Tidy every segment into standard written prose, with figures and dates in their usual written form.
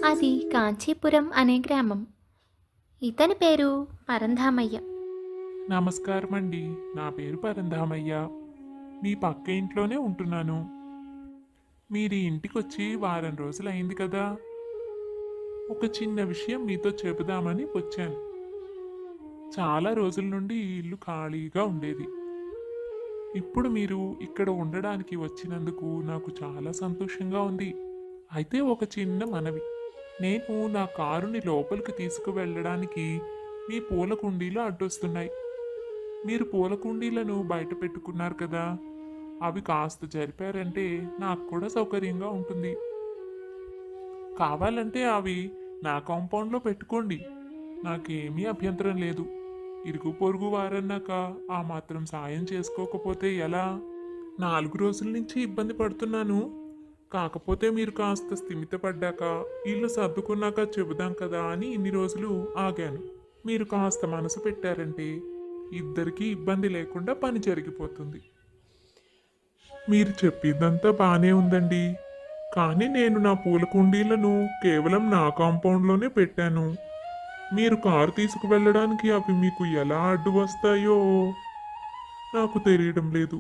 అది కాంచీపురం అనే గ్రామం. ఇతని పేరు పరంధామయ్య. నమస్కారం అండి. నా పేరు పరంధామయ్య. మీ పక్క ఇంట్లోనే ఉంటున్నాను. మీరు ఈ ఇంటికొచ్చి వారం రోజులు అయింది కదా. ఒక చిన్న విషయం మీతో చెబుదామని వచ్చాను. చాలా రోజుల నుండి ఈ ఇల్లు ఖాళీగా ఉండేది. ఇప్పుడు మీరు ఇక్కడ ఉండడానికి వచ్చినందుకు నాకు చాలా సంతోషంగా ఉంది. అయితే ఒక చిన్న మనవి. నేను నా కారుని లోపలికి తీసుకువెళ్ళడానికి మీ పూల కుండీలు అడ్డొస్తున్నాయి. మీరు పూల కుండీలను బయట పెట్టుకున్నారు కదా, అవి కాస్త జరిపారంటే నాకు కూడా సౌకర్యంగా ఉంటుంది. కావాలంటే అవి నా కాంపౌండ్లో పెట్టుకోండి, నాకేమీ అభ్యంతరం లేదు. ఇరుగు పొరుగు వారన్నాక ఆ మాత్రం సాయం చేసుకోకపోతే ఎలా? 4 రోజుల నుంచి ఇబ్బంది పడుతున్నాను. కాకపోతే మీరు కాస్త స్థిమితపడ్డాక ఇల్లు సర్దుకున్నాక చెబుదాం కదా అని ఇన్ని రోజులు ఆగాను. మీరు కాస్త మనసు పెట్టారంటే ఇద్దరికీ ఇబ్బంది లేకుండా పని జరిగిపోతుంది. మీరు చెప్పిందంతా బాగానే ఉందండి, కానీ నేను నా పూల కుండీలను కేవలం నా కాంపౌండ్లోనే పెట్టాను. మీరు కారు తీసుకువెళ్ళడానికి అవి మీకు ఎలా అడ్డు వస్తాయో నాకు తెలియడం లేదు.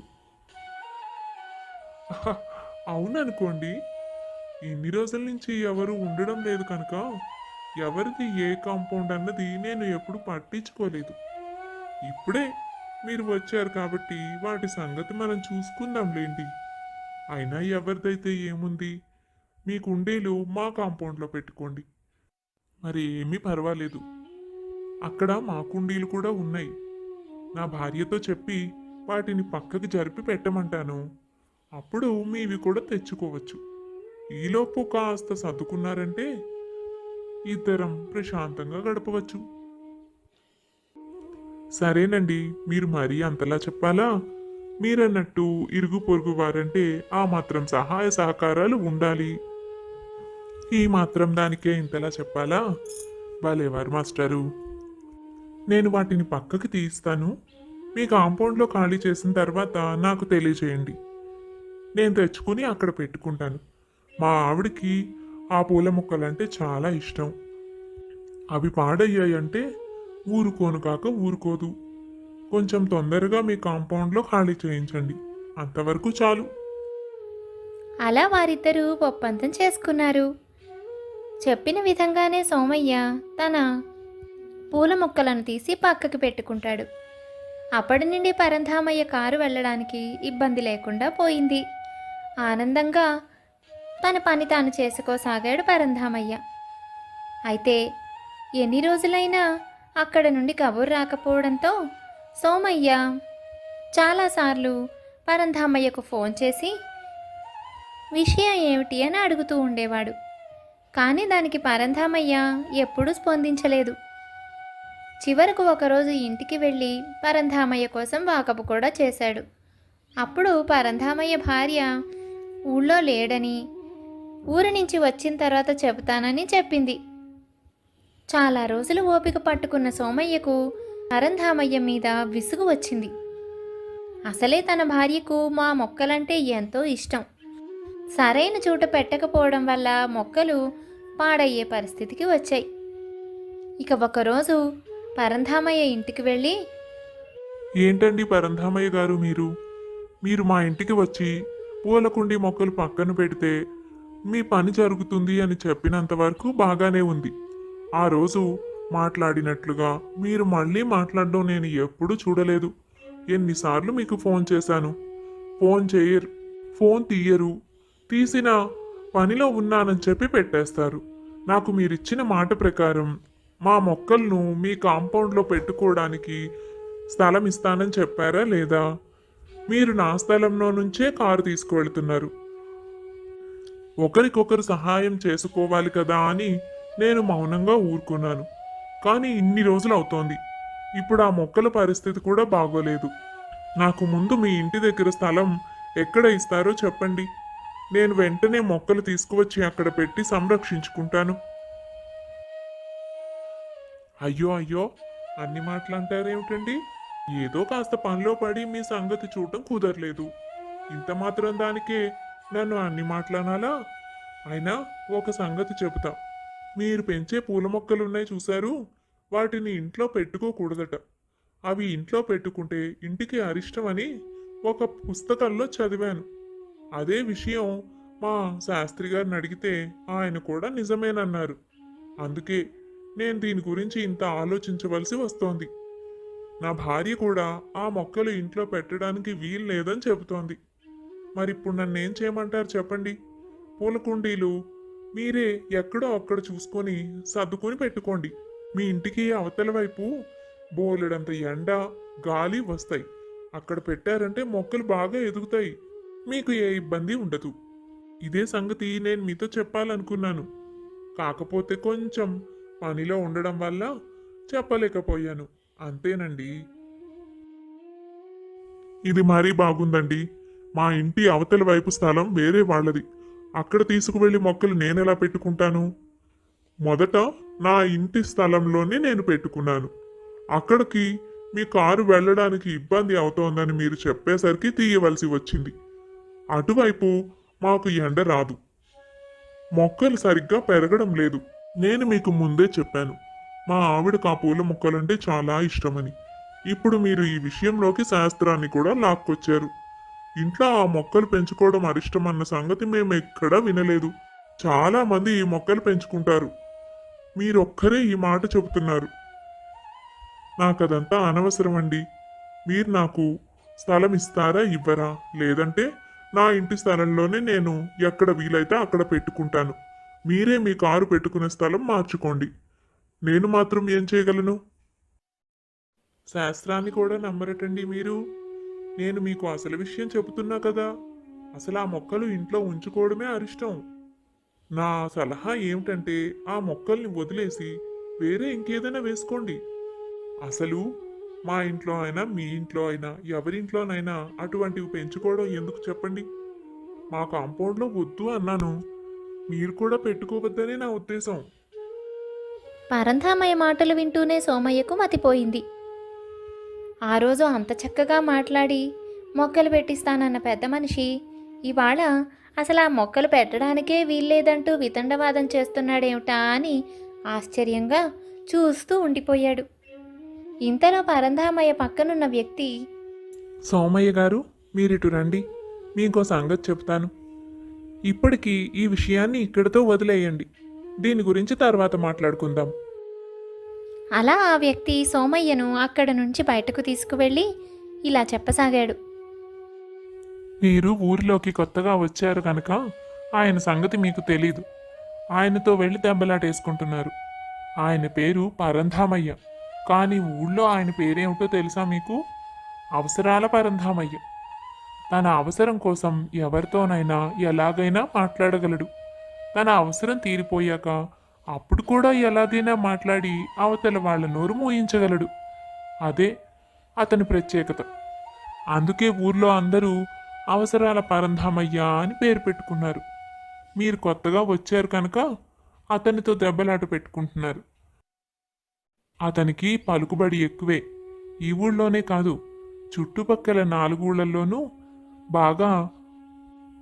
అహ, అవుననుకోండి. ఇన్ని రోజుల నుంచి ఎవరు ఉండడం లేదు కనుక ఎవరిది ఏ కాంపౌండ్ అన్నది నేను ఎప్పుడు పట్టించుకోలేదు. ఇప్పుడే మీరు వచ్చారు కాబట్టి వాటి సంగతి మనం చూసుకుందాంలేండి. అయినా ఎవరిదైతే ఏముంది, మీ కుండీలు మా కాంపౌండ్లో పెట్టుకోండి, మరి ఏమీ పర్వాలేదు. అక్కడ మా కుండీలు కూడా ఉన్నాయి. నా భార్యతో చెప్పి వాటిని పక్కకి జరిపి పెట్టమంటాను. అప్పుడు మీవి కూడా తెచ్చుకోవచ్చు. ఈలోపు కాస్త సర్దుకున్నారంటే ఇద్దరం ప్రశాంతంగా గడపవచ్చు. సరేనండి, మీరు మరీ అంతలా చెప్పాలా? మీరన్నట్టు ఇరుగు పొరుగు వారంటే ఆ మాత్రం సహాయ సహకారాలు ఉండాలి. ఈ మాత్రం దానికే ఇంతలా చెప్పాలా? భలేవారు మాస్టరు. నేను వాటిని పక్కకి తీస్తాను. మీ కాంపౌండ్లో ఖాళీ చేసిన తర్వాత నాకు తెలియచేయండి. నేను తెచ్చుకుని అక్కడ పెట్టుకుంటాను. మా ఆవిడకి ఆ పూల మొక్కలంటే చాలా ఇష్టం. అవి పాడయ్యాయంటే ఊరుకోను కాక ఊరుకోదు. కొంచెం తొందరగా మీ కాంపౌండ్లో ఖాళీ చేయించండి, అంతవరకు చాలు. అలా వారిద్దరూ ఒప్పందం చేసుకున్నారు. చెప్పిన విధంగానే సోమయ్య తన పూల మొక్కలను తీసి పక్కకి పెట్టుకుంటాడు. అప్పటి నుండి పరంధామయ్య కారు వెళ్ళడానికి ఇబ్బంది లేకుండా పోయింది. ఆనందంగా తన పని తాను చేసుకోసాగాడు పరంధామయ్య. అయితే ఎన్ని రోజులైనా అక్కడ నుండి కబురు రాకపోవడంతో సోమయ్య చాలాసార్లు పరంధామయ్యకు ఫోన్ చేసి విషయం ఏమిటి అని అడుగుతూ ఉండేవాడు. కానీ దానికి పరంధామయ్య ఎప్పుడూ స్పందించలేదు. చివరకు ఒకరోజు ఇంటికి వెళ్ళి పరంధామయ్య కోసం వాకపు కూడా చేశాడు. అప్పుడు పరంధామయ్య భార్య ఊళ్ళో లేడని, ఊరి నుంచి వచ్చిన తర్వాత చెబుతానని చెప్పింది. చాలా రోజులు ఓపిక పట్టుకున్న సోమయ్యకు పరంధామయ్య మీద విసుగు వచ్చింది. అసలే తన భార్యకు మా మొక్కలంటే ఎంతో ఇష్టం. సరైన చోట పెట్టకపోవడం వల్ల మొక్కలు పాడయ్యే పరిస్థితికి వచ్చాయి. ఇక ఒకరోజు పరంధామయ్య ఇంటికి వెళ్ళి, ఏంటండి పరంధామయ్య గారు, మీరు మా ఇంటికి వచ్చి పూలకుండి మొక్కలు పక్కన పెడితే మీ పని జరుగుతుంది అని చెప్పినంత వరకు బాగానే ఉంది. ఆ రోజు మాట్లాడినట్లుగా మీరు మళ్ళీ మాట్లాడడం నేను ఎప్పుడూ చూడలేదు. ఎన్నిసార్లు మీకు ఫోన్ చేశాను, ఫోన్ తీయరు, తీసిన పనిలో ఉన్నానని చెప్పి పెట్టేస్తారు. నాకు మీరిచ్చిన మాట ప్రకారం మా మొక్కలను మీ కాంపౌండ్లో పెట్టుకోవడానికి స్థలం ఇస్తానని చెప్పారా లేదా? మీరు నా స్థలంలో నుంచే కారు తీసుకువెళ్తున్నారు. ఒకరికొకరు సహాయం చేసుకోవాలి కదా అని నేను మౌనంగా ఊరుకున్నాను. కానీ ఇన్ని రోజులు అవుతోంది. ఇప్పుడు ఆ మొక్కల పరిస్థితి కూడా బాగోలేదు. నాకు ముందు మీ ఇంటి దగ్గర స్థలం ఎక్కడ ఇస్తారో చెప్పండి. నేను వెంటనే మొక్కలు తీసుకువచ్చి అక్కడ పెట్టి సంరక్షించుకుంటాను. అయ్యో అయ్యో, అన్ని మాటలంటారేమిటండి? ఏదో కాస్త పనిలో పడి మీ సంగతి చూడటం కుదరలేదు. ఇంత మాత్రం దానికే నన్ను అన్ని మాటలనాలా? అయినా ఒక సంగతి చెబుతా. మీరు పెంచే పూల మొక్కలున్నాయి చూశారు, వాటిని ఇంట్లో పెట్టుకోకూడదట. అవి ఇంట్లో పెట్టుకుంటే ఇంటికి అరిష్టమని ఒక పుస్తకంలో చదివాను. అదే విషయం మా శాస్త్రి గారిని అడిగితే ఆయన కూడా నిజమేనన్నారు. అందుకే నేను దీని గురించి ఇంత ఆలోచించవలసి వస్తోంది. నా భార్య కూడా ఆ మొక్కలు ఇంట్లో పెట్టడానికి వీలు లేదని చెబుతోంది. మరిప్పుడు నన్నేం చేయమంటారు చెప్పండి? పూల కుండీలు మీరే ఎక్కడో అక్కడ చూసుకొని సర్దుకొని పెట్టుకోండి. మీ ఇంటికి అవతల వైపు బోలెడంత ఎండ, గాలి వస్తాయి. అక్కడ పెట్టారంటే మొక్కలు బాగా ఎదుగుతాయి. మీకు ఏ ఇబ్బంది ఉండదు. ఇదే సంగతి నేను మీతో చెప్పాలనుకున్నాను. కాకపోతే కొంచెం పనిలో ఉండడం వల్ల చెప్పలేకపోయాను. అంతేనండి. ఇది మరీ బాగుందండి. మా ఇంటి అవతల వైపు స్థలం వేరే వాళ్ళది. అక్కడ తీసుకువెళ్ళి మొక్కలు నేనెలా పెట్టుకుంటాను? మొదట నా ఇంటి స్థలంలోనే నేను పెట్టుకున్నాను. అక్కడికి మీ కారు వెళ్ళడానికి ఇబ్బంది అవుతోందని మీరు చెప్పేసరికి తీయవలసి వచ్చింది. అటువైపు మాకు ఎండ రాదు, మొక్కలు సరిగ్గా పెరగడం లేదు. నేను మీకు ముందే చెప్పాను, మా ఆవిడకు ఆ పూల మొక్కలంటే చాలా ఇష్టమని. ఇప్పుడు మీరు ఈ విషయంలోకి శాస్త్రాన్ని కూడా లాక్కొచ్చారు. ఇంట్లో ఆ మొక్కలు పెంచుకోవడం అరిష్టమన్న సంగతి మేము ఎక్కడా వినలేదు. చాలా మంది ఈ మొక్కలు పెంచుకుంటారు. మీరొక్కరే ఈ మాట చెబుతున్నారు. నాకదంతా అనవసరం అండి. మీరు నాకు స్థలం ఇస్తారా ఇవ్వరా? లేదంటే నా ఇంటి స్థలంలోనే నేను ఎక్కడ వీలైతే అక్కడ పెట్టుకుంటాను. మీరే మీ కారు పెట్టుకునే స్థలం మార్చుకోండి. నేను మాత్రం ఏం చేయగలను? శాస్త్రాన్ని కూడా నమ్మరటండి మీరు. నేను మీకు అసలు విషయం చెబుతున్నా కదా. అసలు ఆ మొక్కలు ఇంట్లో ఉంచుకోవడమే అరిష్టం. నా సలహా ఏమిటంటే ఆ మొక్కల్ని వదిలేసి వేరే ఇంకేదైనా వేసుకోండి. అసలు మా ఇంట్లో అయినా మీ ఇంట్లో అయినా ఎవరింట్లోనైనా అటువంటివి పెంచుకోవడం ఎందుకు చెప్పండి? మా కాంపౌండ్లో వద్దు అన్నాను. మీరు కూడా పెట్టుకోవద్దనే నా ఉద్దేశం. పరంధామయ్య మాటలు వింటూనే సోమయ్యకు మతిపోయింది. ఆ రోజు అంత చక్కగా మాట్లాడి మొక్కలు పెట్టిస్తానన్న పెద్ద మనిషి ఇవాళ అసలు ఆ మొక్కలు పెట్టడానికే వీల్లేదంటూ వితండవాదం చేస్తున్నాడేమిటా అని ఆశ్చర్యంగా చూస్తూ ఉండిపోయాడు. ఇంతలో పరంధామయ్య పక్కనున్న వ్యక్తి, సోమయ్య గారు, మీరిటు రండి. మీకో సంగతి చెప్తాను. ఇప్పటికీ ఈ విషయాన్ని ఇక్కడితో వదిలేయండి. దీని గురించి తర్వాత మాట్లాడుకుందాం. అలా ఆ వ్యక్తి సోమయ్యను అక్కడ నుంచి బయటకు తీసుకువెళ్ళి ఇలా చెప్పసాగాడు. మీరు ఊరిలోకి కొత్తగా వచ్చారు కనుక ఆయన సంగతి మీకు తెలీదు. ఆయనతో వెళ్ళి దెబ్బలాటేసుకుంటున్నారు. ఆయన పేరు పరంధామయ్య. కానీ ఊళ్ళో ఆయన పేరేమిటో తెలుసా మీకు? అవసరాల పరంధామయ్య. తన అవసరం కోసం ఎవరితోనైనా ఎలాగైనా మాట్లాడగలడు. తన అవసరం తీరిపోయాక అప్పుడు కూడా ఎలాగైనా మాట్లాడి అవతల వాళ్ళ నోరు మూయించగలడు. అదే అతని ప్రత్యేకత. అందుకే ఊర్లో అందరూ అవసరాల పరంధామయ్య అని పేరు పెట్టుకున్నారు. మీరు కొత్తగా వచ్చారు కనుక అతనితో దెబ్బలాట పెట్టుకుంటున్నారు. అతనికి పలుకుబడి ఎక్కువే. ఈ ఊళ్ళోనే కాదు, చుట్టుపక్కల 4 ఊళ్ళల్లోనూ బాగా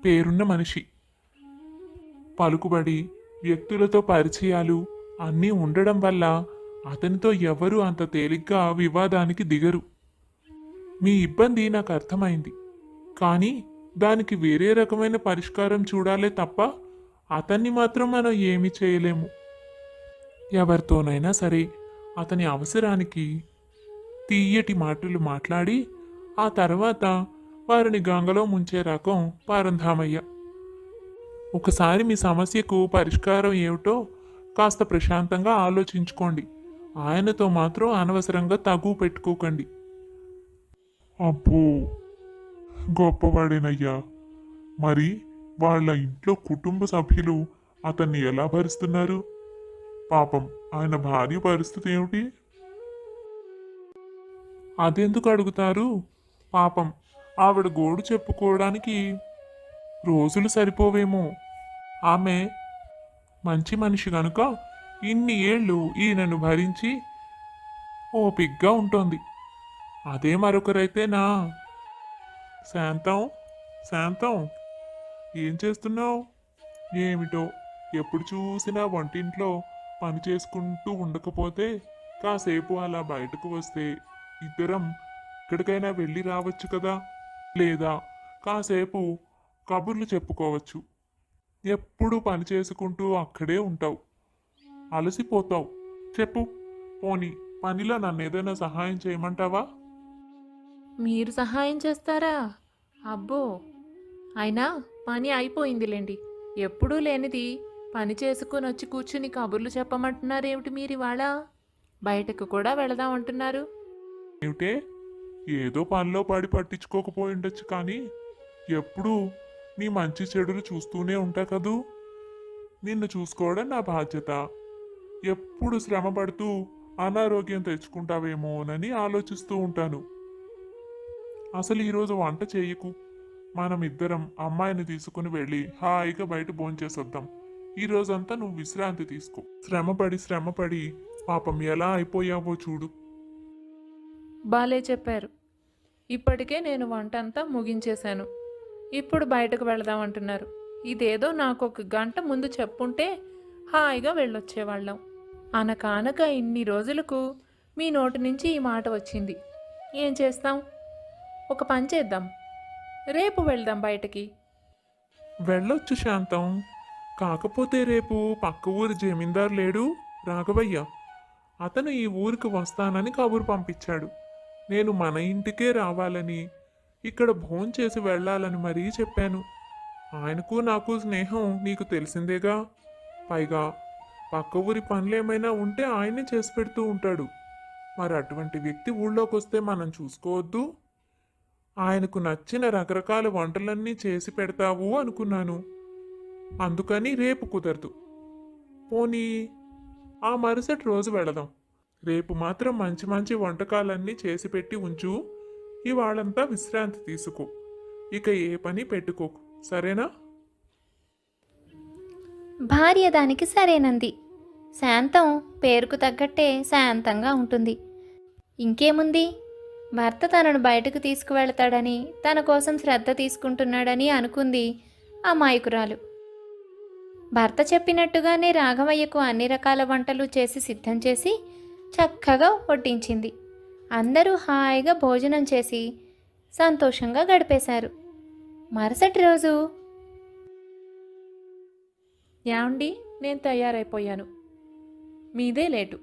పేరున్న మనిషి. పలుకుబడి, వ్యక్తులతో పరిచయాలు అన్నీ ఉండడం వల్ల అతనితో ఎవరూ అంత తేలిగ్గా వివాదానికి దిగరు. మీ ఇబ్బంది నాకు అర్థమైంది. కానీ దానికి వేరే రకమైన పరిష్కారం చూడాలే తప్ప అతన్ని మాత్రం మనం ఏమీ చేయలేము. ఎవరితోనైనా సరే అతని అవసరానికి తీయటి మాటలు మాట్లాడి ఆ తర్వాత వారిని గంగలో ముంచే రకం పరంధామయ్య. ఒకసారి మీ సమస్యకు పరిష్కారం ఏమిటో కాస్త ప్రశాంతంగా ఆలోచించుకోండి. ఆయనతో మాత్రం అనవసరంగా తగువ పెట్టుకోకండి. అబ్బో, గొప్పవాడేనయ్యా. మరి వాళ్ళ ఇంట్లో కుటుంబ సభ్యులు అతన్ని ఎలా భరిస్తున్నారు? పాపం ఆయన భార్య పరిస్థితి ఏమిటి? అదెందుకు అడుగుతారు? పాపం ఆవిడ గోడు చెప్పుకోవడానికి రోజులు సరిపోవేమో. ఆమె మంచి మనిషి గనుక ఇన్ని ఏళ్ళు ఈయనను భరించి ఓపిగ్గా ఉంటుంది. అదే మరొకరైతే నా శాంతం, శాంతం, ఏం చేస్తున్నావు? ఏమిటో ఎప్పుడు చూసినా వంటింట్లో పని చేసుకుంటూ ఉండకపోతే కాసేపు అలా బయటకు వస్తే ఇద్దరం ఎక్కడికైనా వెళ్ళి రావచ్చు కదా, లేదా కాసేపు కబుర్లు చెప్పుకోవచ్చు. ఎప్పుడు పని చేసుకుంటూ అక్కడే ఉంటావు, అలసిపోతావు. చెప్పు, పోనీ పనిలో నన్ను ఏదైనా సహాయం చేయమంటావా? మీరు సహాయం చేస్తారా? అబ్బో, అయినా పని అయిపోయిందిలేండి. ఎప్పుడూ లేనిది పని చేసుకుని వచ్చి కూర్చుని కబుర్లు చెప్పమంటున్నారేమిటి మీరు ఇవాళ? బయటకు కూడా వెళదామంటున్నారు. ఏమిటే, ఏదో పనిలో పడి పట్టించుకోకపోయి ఉండొచ్చు, కానీ ఎప్పుడూ నీ మంచి చెడులు చూస్తూనే ఉంటా కదూ. నిన్ను చూసుకోవడం నా బాధ్యత. ఎప్పుడు శ్రమ పడుతూ అనారోగ్యం తెచ్చుకుంటావేమోనని ఆలోచిస్తూ ఉంటాను. అసలు ఈరోజు వంట చేయకు. మనం ఇద్దరం అమ్మాయిని తీసుకుని వెళ్ళి హాయిగా బయట భోంచేసొద్దాం. ఈ రోజంతా నువ్వు విశ్రాంతి తీసుకో. శ్రమపడి పాపం ఎలా అయిపోయావో చూడు. బాలే చెప్పారు. ఇప్పటికే నేను వంట అంతా ముగించేశాను. ఇప్పుడు బయటకు వెళదామంటున్నారు. ఇదేదో నాకు ఒక గంట ముందు చెప్పుంటే హాయిగా వెళ్ళొచ్చేవాళ్ళం. అనకానక ఇన్ని రోజులకు మీ నోటి నుంచి ఈ మాట వచ్చింది. ఏం చేస్తాం? ఒక పని చేద్దాం, రేపు వెళ్దాం బయటకి. వెళ్ళొచ్చు శాంతం. కాకపోతే రేపు పక్క ఊరి జమీందారు లేడు, రాఘవయ్య. అతను ఈ ఊరికి వస్తానని కబురు పంపించాడు. నేను మన ఇంటికే రావాలని, ఇక్కడ భోంచేసి వెళ్ళాలని మరీ చెప్పాను. ఆయనకు నాకు స్నేహం నీకు తెలిసిందేగా. పైగా పక్క ఊరి పనులేమైనా ఉంటే ఆయనే చేసి పెడుతూ ఉంటాడు. మరి అటువంటి వ్యక్తి ఊళ్ళోకి వస్తే మనం చూసుకోవద్దు? ఆయనకు నచ్చిన రకరకాల వంటలన్నీ చేసి పెడతావు అనుకున్నాను. అందుకని రేపు కుదరదు. పోనీ ఆ మరుసటి రోజు వెళదాం. రేపు మాత్రం మంచి మంచి వంటకాలన్నీ చేసి పెట్టి ఉంచు. ఇవాళంతా విశ్రాంతి తీసుకో. ఇక ఏ పని పెట్టుకోకు, సరేనా? భార్య దానికి సరేనంది. శాంతం పేరుకు తగ్గట్టే శాంతంగా ఉంటుంది. ఇంకేముంది, భర్త తనను బయటకు తీసుకువెళతాడని, తన కోసం శ్రద్ధ తీసుకుంటున్నాడని అనుకుంది అమాయకురాలు. భర్త చెప్పినట్టుగానే రాఘవయ్యకు అన్ని రకాల వంటలు చేసి సిద్ధం చేసి చక్కగా వడ్డించింది. అందరూ హాయిగా భోజనం చేసి సంతోషంగా గడిపేశారు. మరుసటి రోజు, యాండి, నేను తయారైపోయాను. మీదే లేటు.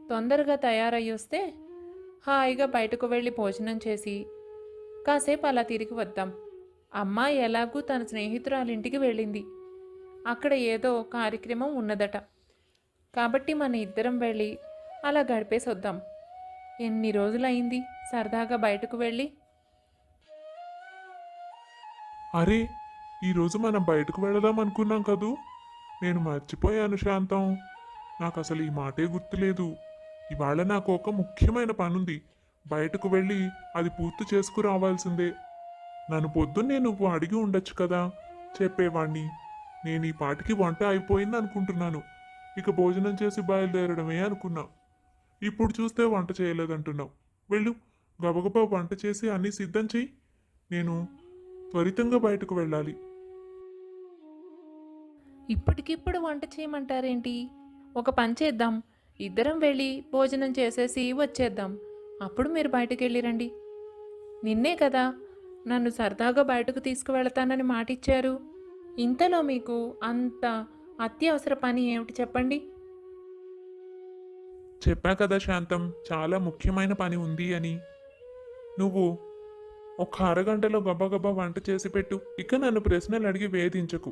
తొందరగా తయారయ్యి వస్తే హాయిగా బయటకు వెళ్ళి భోజనం చేసి కాసేపు అలా తిరిగి వద్దాం. అమ్మాయి ఎలాగూ తన స్నేహితురాలింటికి వెళ్ళింది. అక్కడ ఏదో కార్యక్రమం ఉన్నదట. కాబట్టి మన ఇద్దరం వెళ్ళి అలా గడిపేసి వద్దాం. ఎన్ని రోజులైంది సరదాగా బయటకు వెళ్ళి. అరే, ఈరోజు మనం బయటకు వెళదాం అనుకున్నాం కదూ. నేను మర్చిపోయాను శాంతం. నాకు అసలు ఈ మాటే గుర్తులేదు. ఇవాళ నాకు ఒక ముఖ్యమైన పనుంది. బయటకు వెళ్ళి అది పూర్తి చేసుకురావాల్సిందే. నన్ను పొద్దున్నే నువ్వు అడిగి ఉండొచ్చు కదా, చెప్పేవాణ్ణి. నేను ఈ పాటికి వంట అయిపోయింది అనుకుంటున్నాను. ఇక భోజనం చేసి బయలుదేరడమే అనుకున్నా. ఇప్పుడు చూస్తే వంట చేయలేదంటున్నావు. వెళ్ళు, గబగబా వంట చేసి అన్నీ సిద్ధం చెయ్యి. నేను త్వరితంగా బయటకు వెళ్ళాలి. ఇప్పటికిప్పుడు వంట చేయమంటారేంటి? ఒక పని చేద్దాం, ఇద్దరం వెళ్ళి భోజనం చేసేసి వచ్చేద్దాం. అప్పుడు మీరు బయటకు వెళ్ళిరండి. నిన్నే కదా నన్ను సరదాగా బయటకు తీసుకువెళతానని మాటిచ్చారు. ఇంతలో మీకు అంత అత్యవసర పని ఏమిటి చెప్పండి? చెప్పా కదా శాంతం, చాలా ముఖ్యమైన పని ఉంది అని. నువ్వు ఒక అరగంటలో గబగబా వంట చేసి పెట్టు. ఇక నన్ను ప్రశ్నలు అడిగి వేధించకు,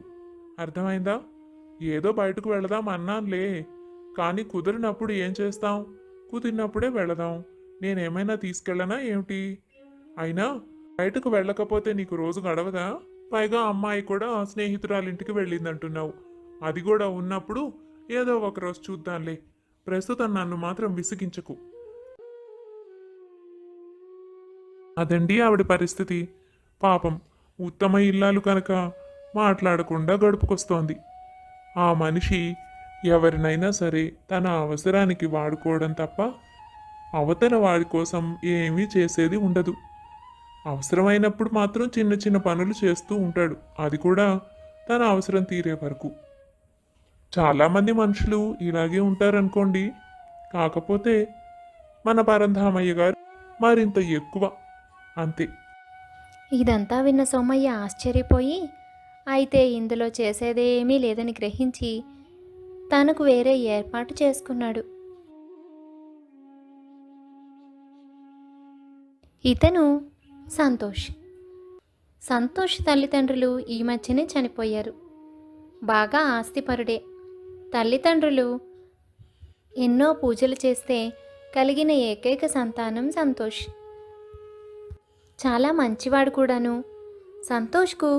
అర్థమైందా? ఏదో బయటకు వెళదాం అన్నానులే, కానీ కుదిరినప్పుడు ఏం చేస్తాం? కుదిరినప్పుడే వెళదాం. నేనేమైనా తీసుకెళ్ళనా ఏమిటి? అయినా బయటకు వెళ్ళకపోతే నీకు రోజు గడవదా? పైగా అమ్మాయి కూడా స్నేహితురాలింటికి వెళ్ళిందంటున్నావు. అది కూడా ఉన్నప్పుడు ఏదో ఒకరోజు చూద్దాంలే. ప్రస్తుతం నన్ను మాత్రం విసిగించకు. అదండి ఆవిడ పరిస్థితి. పాపం, ఉత్తమ ఇల్లాలు కనుక మాట్లాడకుండా గడుపుకొస్తోంది. ఆ మనిషి ఎవరినైనా సరే తన అవసరానికి వాడుకోవడం తప్ప అవతల వాడి కోసం ఏమీ చేసేది ఉండదు. అవసరమైనప్పుడు మాత్రం చిన్న చిన్న పనులు చేస్తూ ఉంటాడు, అది కూడా తన అవసరం తీరే వరకు. చాలామంది మనుషులు ఇలాగే ఉంటారనుకోండి. కాకపోతే మన పరంధామయ్య గారు మరింత ఎక్కువ, అంతే. ఇదంతా విన్న సోమయ్య ఆశ్చర్యపోయి అయితే ఇందులో చేసేదేమీ లేదని గ్రహించి తనకు వేరే ఏర్పాటు చేసుకున్నాడు. ఇతను సంతోష్. సంతోష్ తల్లిదండ్రులు ఈ మధ్యనే చనిపోయారు. బాగా ఆస్తిపరుడే. తల్లిదండ్రులు ఎన్నో పూజలు చేస్తే కలిగిన ఏకైక సంతానం సంతోష్. చాలా మంచివాడు కూడాను. సంతోష్కు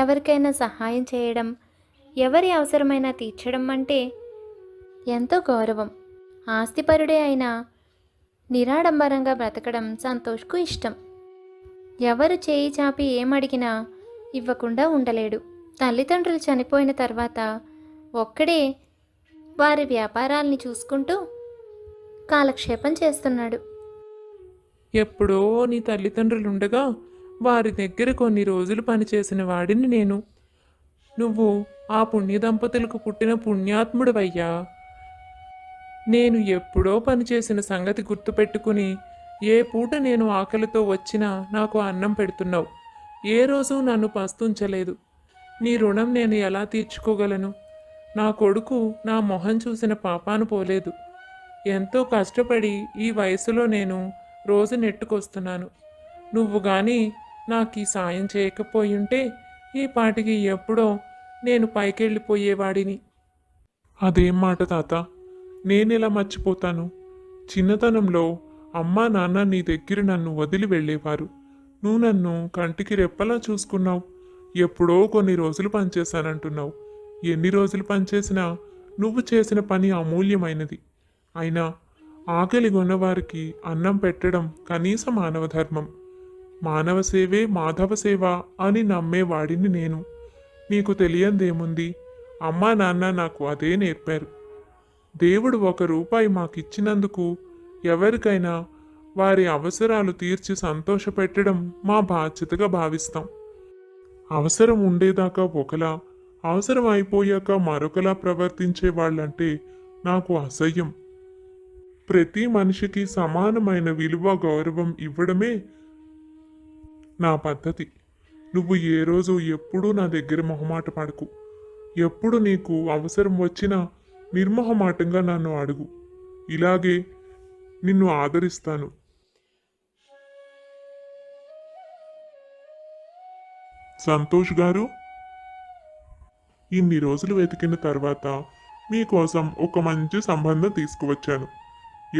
ఎవరికైనా సహాయం చేయడం, ఎవరి అవసరమైనా తీర్చడం అంటే ఎంతో గౌరవం. ఆస్తిపరుడే అయినా నిరాడంబరంగా బ్రతకడం సంతోష్కు ఇష్టం. ఎవరు చేయి చాపి ఏమడిగినా ఇవ్వకుండా ఉండలేడు. తల్లిదండ్రులు చనిపోయిన తర్వాత ఒక్కడే వారి వ్యాపారాల్ని చూసుకుంటూ కాలక్షేపం చేస్తున్నాడు. ఎప్పుడో నీ తల్లిదండ్రులుండగా వారి దగ్గర కొన్ని రోజులు పనిచేసిన వాడిని నేను. నువ్వు ఆ పుణ్య దంపతులకు పుట్టిన పుణ్యాత్ముడివయ్యా. నేను ఎప్పుడో పనిచేసిన సంగతి గుర్తుపెట్టుకుని ఏ పూట నేను ఆకలితో వచ్చినా నాకు అన్నం పెడుతున్నావు. ఏ రోజు నన్ను పస్తుంచలేదు. నీ రుణం నేను ఎలా తీర్చుకోగలను? నా కొడుకు నా మొహం చూసిన పాపాను పోలేదు. ఎంతో కష్టపడి ఈ వయసులో నేను రోజు నెట్టుకొస్తున్నాను. నువ్వు గాని నాకు ఈ సాయం చేయకపోయుంటే ఈ పాటికి ఎప్పుడో నేను పైకెళ్ళిపోయేవాడిని. అదేం మాట తాత, నేనెలా మర్చిపోతాను? చిన్నతనంలో అమ్మా నాన్న నీ దగ్గర నన్ను వదిలి వెళ్ళేవారు. నువ్వు నన్ను కంటికి రెప్పలా చూసుకున్నావు. ఎప్పుడో కొన్ని రోజులు పనిచేశానంటున్నావు. ఎన్ని రోజులు పనిచేసినా నువ్వు చేసిన పని అమూల్యమైనది. అయినా ఆకలి ఉన్నవారికి అన్నం పెట్టడం కనీస మానవ ధర్మం. మానవ సేవే మాధవ సేవ అని నమ్మేవాడిని నేను. నీకు తెలియందేముంది? అమ్మా నాన్న నాకు అదే నేర్పారు. దేవుడు ₹1 మాకిచ్చినందుకు ఎవరికైనా వారి అవసరాలు తీర్చి సంతోషపెట్టడం మా బాధ్యతగా భావిస్తాం. అవసరం ఉండేదాకా ఒకలా, అవసరం అయిపోయాక మరొకలా ప్రవర్తించే వాళ్ళంటే నాకు అసహ్యం. ప్రతి మనిషికి సమానమైన విలువ గౌరవం ఇవ్వడమే నా పద్ధతి. నువ్వు ఏ రోజు ఎప్పుడూ నా దగ్గర మొహమాట పడకు. ఎప్పుడు నీకు అవసరం వచ్చినా నిర్మొహమాటంగా నన్ను అడుగు. ఇలాగే నిన్ను ఆదరిస్తాను. సంతోష్ గారు, ఇన్ని రోజులు వెతికిన తర్వాత మీకోసం ఒక మంచి సంబంధం తీసుకువచ్చాను.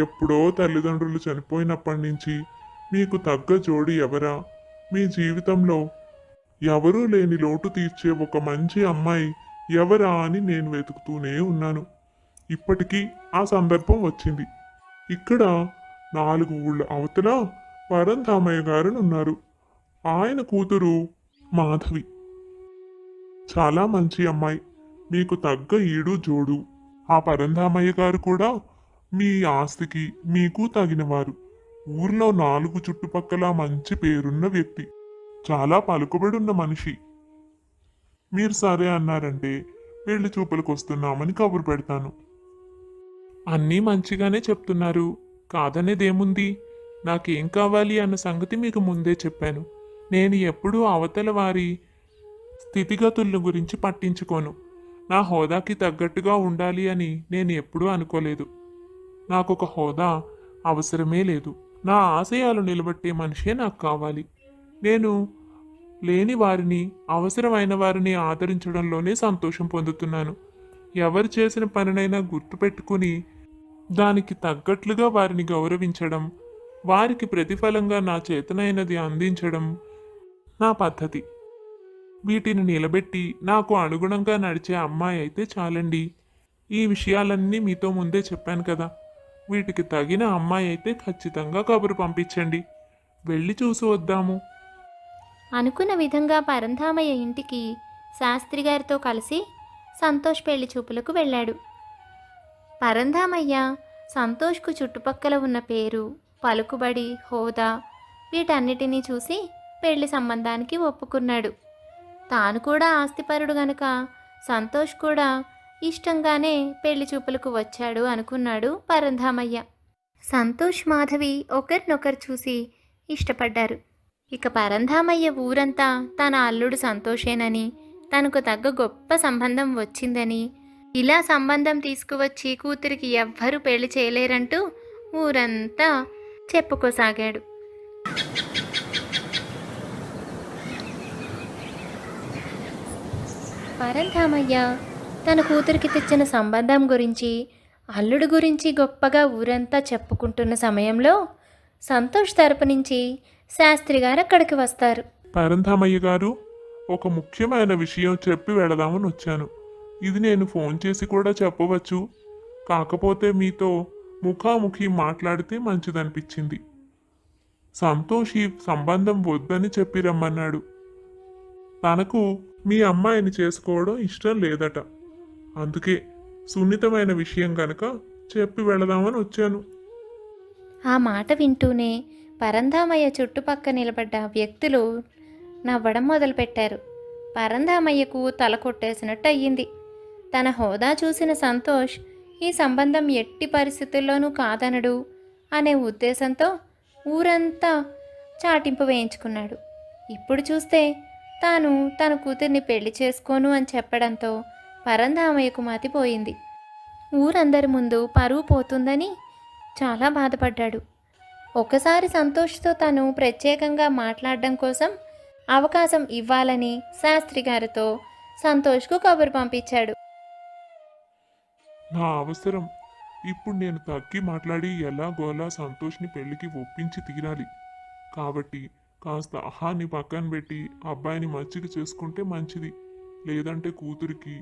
ఎప్పుడో తల్లిదండ్రులు చనిపోయినప్పటి నుంచి మీకు తగ్గ జోడి ఎవరా? మీ జీవితంలో ఎవరూ లేని లోటు తీర్చే ఒక మంచి అమ్మాయి ఎవరా అని నేను వెతుకుతూనే ఉన్నాను. ఇప్పటికీ ఆ సందర్భం వచ్చింది. ఇక్కడ 4 ఊళ్ళ అవతల పరంధామయ్య గారు ఉన్నారు. ఆయన కూతురు మాధవి. చాలా మంచి అమ్మాయి. మీకు తగ్గ ఈడు జోడు. ఆ పరంధామయ్య గారు కూడా మీ ఆస్తికి మీకు తగినవారు. ఊర్లో 4 చుట్టుపక్కల మంచి పేరున్న వ్యక్తి. చాలా పలుకుబడున్న మనిషి. మీరు సరే అన్నారంటే పెళ్లి చూపులకు వస్తున్నామని కబురు పెడతాను. అన్నీ మంచిగానే చెప్తున్నారు. కాదనేదేముంది? నాకేం కావాలి అన్న సంగతి మీకు ముందే చెప్పాను. నేను ఎప్పుడూ అవతల వారి స్థితిగతుల గురించి పట్టించుకోను. నా హోదాకి తగ్గట్టుగా ఉండాలి అని నేను ఎప్పుడూ అనుకోలేదు. నాకొక హోదా అవసరమే లేదు. నా ఆశయాలు నిలబెట్టే మనిషే నాకు కావాలి. నేను లేని వారిని, అవసరమైన వారిని ఆదరించడంలోనే సంతోషం పొందుతున్నాను. ఎవరు చేసిన పనినైనా గుర్తుపెట్టుకుని దానికి తగ్గట్లుగా వారిని గౌరవించడం, వారికి ప్రతిఫలంగా నా చేతనైనది అందించడం నా పద్ధతి. వీటిని నిలబెట్టి నాకు అనుగుణంగా నడిచే అమ్మాయి అయితే చాలండి. ఈ విషయాలన్నీ మీతో ముందే చెప్పాను కదా. వీటికి తగిన అమ్మాయి అయితే ఖచ్చితంగా కబురు పంపించండి. వెళ్ళి చూసి వద్దాము. అనుకున్న విధంగా పరంధామయ్య ఇంటికి శాస్త్రి గారితో కలిసి సంతోష్ పెళ్లి చూపులకు వెళ్ళాడు. పరంధామయ్య సంతోష్కు చుట్టుపక్కల ఉన్న పేరు, పలుకుబడి, హోదా వీటన్నిటినీ చూసి పెళ్లి సంబంధానికి ఒప్పుకున్నాడు. తాను కూడా ఆస్తిపరుడు గనుక సంతోష్ కూడా ఇష్టంగానే పెళ్లి చూపులకు వచ్చాడు అనుకున్నాడు పరంధామయ్య. సంతోష్ మాధవి ఒకరినొకరు చూసి ఇష్టపడ్డారు. ఇక పరంధామయ్య ఊరంతా తన అల్లుడు సంతోషేనని, తనకు తగ్గ గొప్ప సంబంధం వచ్చిందని, ఇలా సంబంధం తీసుకువచ్చి కూతురికి ఎవ్వరూ పెళ్లి చేయలేరంటూ ఊరంతా చెప్పుకోసాగాడు. పరంధామయ్య తన కూతురికి తెచ్చిన సంబంధం గురించి, అల్లుడు గురించి గొప్పగా ఊరంతా చెప్పుకుంటున్న సమయంలో సంతోష్ తరపు నుంచి శాస్త్రి గారు అక్కడికి వస్తారు. పరంధామయ్య గారు, ఒక ముఖ్యమైన విషయం చెప్పి వెళదామని వచ్చాను. ఇది నేను ఫోన్ చేసి కూడా చెప్పవచ్చు, కాకపోతే మీతో ముఖాముఖి మాట్లాడితే మంచిదనిపించింది. సంతోష్ ఈ సంబంధం వద్దని చెప్పి రమ్మన్నాడు. తనకు మీ అమ్మాయిని చేసుకోవడం ఇష్టం లేదట. అందుకే సున్నితమైన విషయం కనుక చెప్పి వెళదామని వచ్చాను. ఆ మాట వింటూనే పరంధామయ్య చుట్టుపక్క నిలబడ్డ వ్యక్తులు నవ్వడం మొదలుపెట్టారు. పరంధామయ్యకు తల కొట్టేసినట్టు అయ్యింది. తన హోదా చూసిన సంతోష్ ఈ సంబంధం ఎట్టి పరిస్థితుల్లోనూ కాదనడు అనే ఉద్దేశంతో ఊరంతా చాటింపు వేయించుకున్నాడు. ఇప్పుడు చూస్తే తాను తన కూతుర్ని పెళ్లి చేసుకోను అని చెప్పడంతో పరంధామయ్యకు మతిపోయింది. ఊరందరి ముందు పరువు పోతుందని చాలా బాధపడ్డాడు. ఒకసారి సంతోష్తో తను ప్రత్యేకంగా మాట్లాడడం కోసం అవకాశం ఇవ్వాలని శాస్త్రి గారితో సంతోష్కు కబురు పంపించాడు. నా అవసరం ఇప్పుడు నేను తగ్గి మాట్లాడి ఎలాగోలా సంతోష్ని పెళ్లికి ఒప్పించి తీరాలి. కాబట్టి కాస్త అహాన్ని పక్కన పెట్టి అబ్బాయిని మచ్చిక చేసుకుంటే మంచిది. లేదంటే కూతురికి,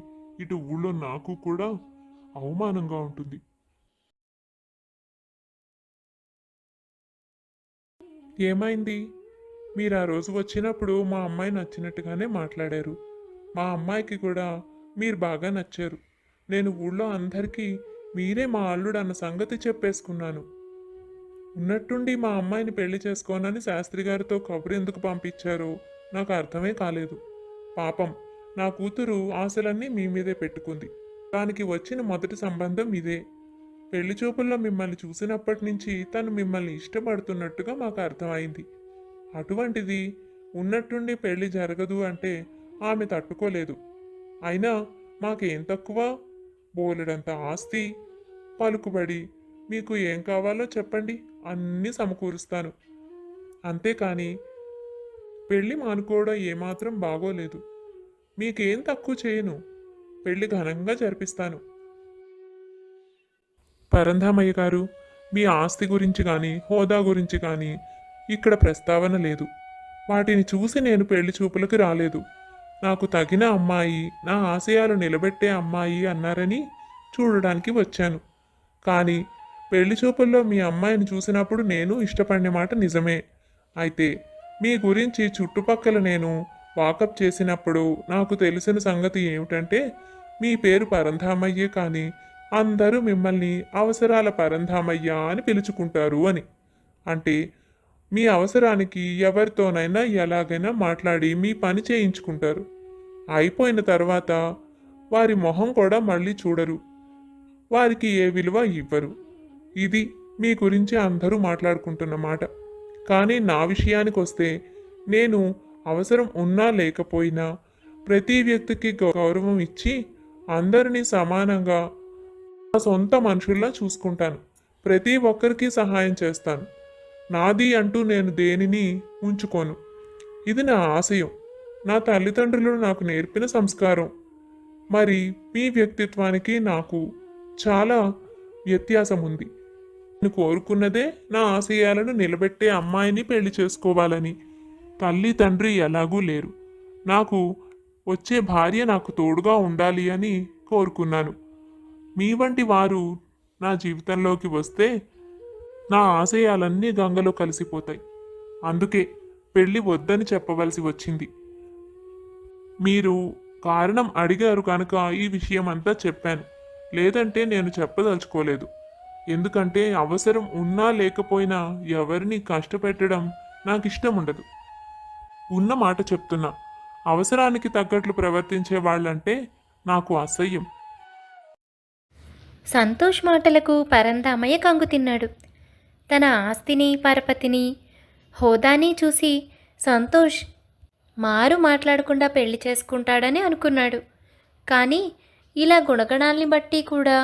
ఇటు ఊళ్ళో నాకు కూడా అవమానంగా ఉంటుంది. ఏమైంది? మీరు ఆ రోజు వచ్చినప్పుడు మా అమ్మాయి నచ్చినట్టుగానే మాట్లాడారు. మా అమ్మాయికి కూడా మీరు బాగా నచ్చారు. నేను ఊళ్ళో అందరికీ మీరే మా అల్లుడు అన్న సంగతి చెప్పేసుకున్నాను. ఉన్నట్టుండి మా అమ్మాయిని పెళ్లి చేసుకోనని శాస్త్రి గారితో కబురు ఎందుకు పంపించారో నాకు అర్థమే కాలేదు. పాపం, నా కూతురు ఆశలన్నీ మీ మీదే పెట్టుకుంది. దానికి వచ్చిన మొదటి సంబంధం ఇదే. పెళ్లి చూపుల్లో మిమ్మల్ని చూసినప్పటి నుంచి తను మిమ్మల్ని ఇష్టపడుతున్నట్టుగా మాకు అర్థమైంది. అటువంటిది ఉన్నట్టుండి పెళ్లి జరగదు అంటే ఆమె తట్టుకోలేదు. అయినా మాకేం తక్కువ? బోలెడంత ఆస్తి, పలుకుబడి. మీకు ఏం కావాలో చెప్పండి, అన్నీ సమకూరుస్తాను. అంతేకాని పెళ్ళి మానుకోవడం ఏమాత్రం బాగోలేదు. మీకేం తక్కువ చేయను. పెళ్లి ఘనంగా జరిపిస్తాను. పరంధామయ్య గారు, మీ ఆస్తి గురించి కానీ హోదా గురించి కానీ ఇక్కడ ప్రస్తావన లేదు. వాటిని చూసి నేను పెళ్లి చూపులకు రాలేదు. నాకు తగిన అమ్మాయి, నా ఆశయాలు నిలబెట్టే అమ్మాయి అన్నారని చూడడానికి వచ్చాను. కానీ పెళ్లి చూపుల్లో మీ అమ్మాయిని చూసినప్పుడు నేను ఇష్టపడిన మాట నిజమే. అయితే మీ గురించి చుట్టుపక్కల నేను వాకప్ చేసినప్పుడు నాకు తెలిసిన సంగతి ఏమిటంటే మీ పేరు పరంధామయ్యే, కానీ అందరూ మిమ్మల్ని అవసరాల పరంధామయ్య అని పిలుచుకుంటారు అని. అంటే మీ అవసరానికి ఎవరితోనైనా ఎలాగైనా మాట్లాడి మీ పని చేయించుకుంటారు. అయిపోయిన తర్వాత వారి మొహం కూడా మళ్ళీ చూడరు. వారికి ఏ విలువ ఇవ్వరు. ఇది మీ గురించి అందరూ మాట్లాడుకుంటున్న మాట. కానీ నా విషయానికి వస్తే నేను అవసరం ఉన్నా లేకపోయినా ప్రతి వ్యక్తికి గౌరవం ఇచ్చి అందరినీ సమానంగా నా సొంత మనుషుల్లా చూసుకుంటాను. ప్రతి ఒక్కరికి సహాయం చేస్తాను. నాది అంటూ నేను దేనిని ఉంచుకోను. ఇది నా ఆశయం, నా తల్లిదండ్రులు నాకు నేర్పిన సంస్కారం. మరి మీ వ్యక్తిత్వానికి నాకు చాలా వ్యత్యాసం ఉంది. నేను కోరుకున్నదే నా ఆశయాలను నిలబెట్టే అమ్మాయిని పెళ్లి చేసుకోవాలని. తల్లి తండ్రి ఎలాగూ లేరు. నాకు వచ్చే భార్య నాకు తోడుగా ఉండాలి అని కోరుకున్నాను. మీ వంటి వారు నా జీవితంలోకి వస్తే నా ఆశయాలన్నీ గంగలో కలిసిపోతాయి. అందుకే పెళ్ళి వద్దని చెప్పవలసి వచ్చింది. మీరు కారణం అడిగారు కనుక ఈ విషయం అంతా చెప్పాను. లేదంటే నేను చెప్పదలుచుకోలేదు. ఎందుకంటే అవసరం ఉన్నా లేకపోయినా ఎవరిని కష్టపెట్టడం నాకు ఇష్టం ఉండదు. ఉన్న మాట చెప్తున్నా, అవసరానికి తగ్గట్లు ప్రవర్తించే వాళ్ళంటే నాకు అసహ్యం. సంతోష్ మాటలకు పరంధామయ్య కంగుతిన్నాడు. తన ఆస్తిని, పరపతిని, హోదాని చూసి సంతోష్ మారు మాట్లాడకుండా పెళ్లి చేసుకుంటాడని అనుకున్నాడు. కానీ ఇలా గుణగణాల్ని బట్టి కూడా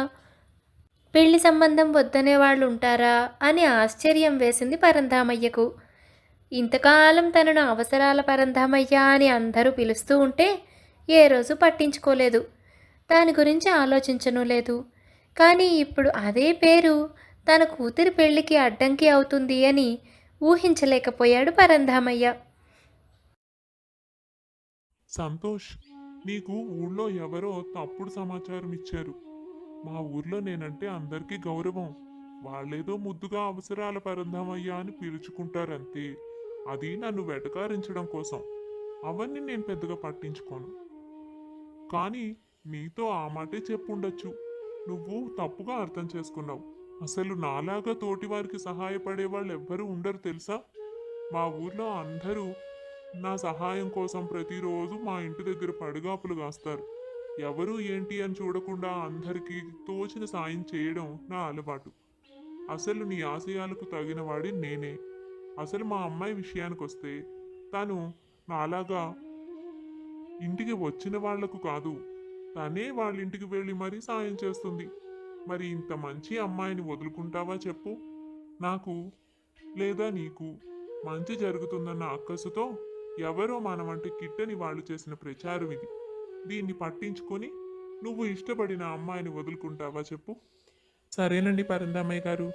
పెళ్లి సంబంధం వద్దనే వాళ్ళు ఉంటారా అని ఆశ్చర్యం వేసింది పరంధామయ్యకు. ఇంతకాలం తనను అవసరాల పరంధామయ్య అని అందరూ పిలుస్తూ ఉంటే ఏ రోజు పట్టించుకోలేదు, దాని గురించి ఆలోచించను లేదు. కానీ ఇప్పుడు అదే పేరు తన కూతురి పెళ్లికి అడ్డంకి అవుతుంది అని ఊహించలేకపోయాడు పరంధామయ్య. సంతోష్, నీకు ఊళ్ళో ఎవరో తప్పుడు సమాచారం ఇచ్చారు. మా ఊర్లో నేనంటే అందరికీ గౌరవం. వాళ్ళేదో ముద్దుగా అవసరాల పరంధామయ్యా అని పిలుచుకుంటారంతే. అది నన్ను వెటకారించడం కోసం. అవన్నీ నేను పెద్దగా పట్టించుకోను. కానీ నీతో ఆ మాటే చెప్పుండొచ్చు. నువ్వు తప్పుగా అర్థం చేసుకున్నావు. అసలు నాలాగా తోటివారికి సహాయపడే వాళ్ళు ఎవ్వరూ ఉండరు తెలుసా? మా ఊర్లో అందరూ నా సహాయం కోసం ప్రతిరోజు మా ఇంటి దగ్గర పడిగాపులు కాస్తారు. ఎవరు ఏంటి అని చూడకుండా అందరికీ తోచిన సాయం చేయడం నా అలవాటు. అసలు నీ ఆశయాలకు తగిన వాడి నేనే. అసలు మా అమ్మాయి విషయానికి వస్తే తను నాలాగా ఇంటికి వచ్చిన వాళ్లకు కాదు, తనే వాళ్ళ ఇంటికి వెళ్ళి మరీ సాయం చేస్తుంది. మరి ఇంత మంచి అమ్మాయిని వదులుకుంటావా చెప్పు? నాకు లేదా నీకు మంచి జరుగుతుందన్న అక్కసుతో ఎవరో మన వంటి కిట్టని వాళ్ళు చేసిన ప్రచారం ఇది. దీన్ని పట్టించుకొని నువ్వు ఇష్టపడిన అమ్మాయిని వదులుకుంటావా చెప్పు? సరేనండి పరందామయ్య గారు,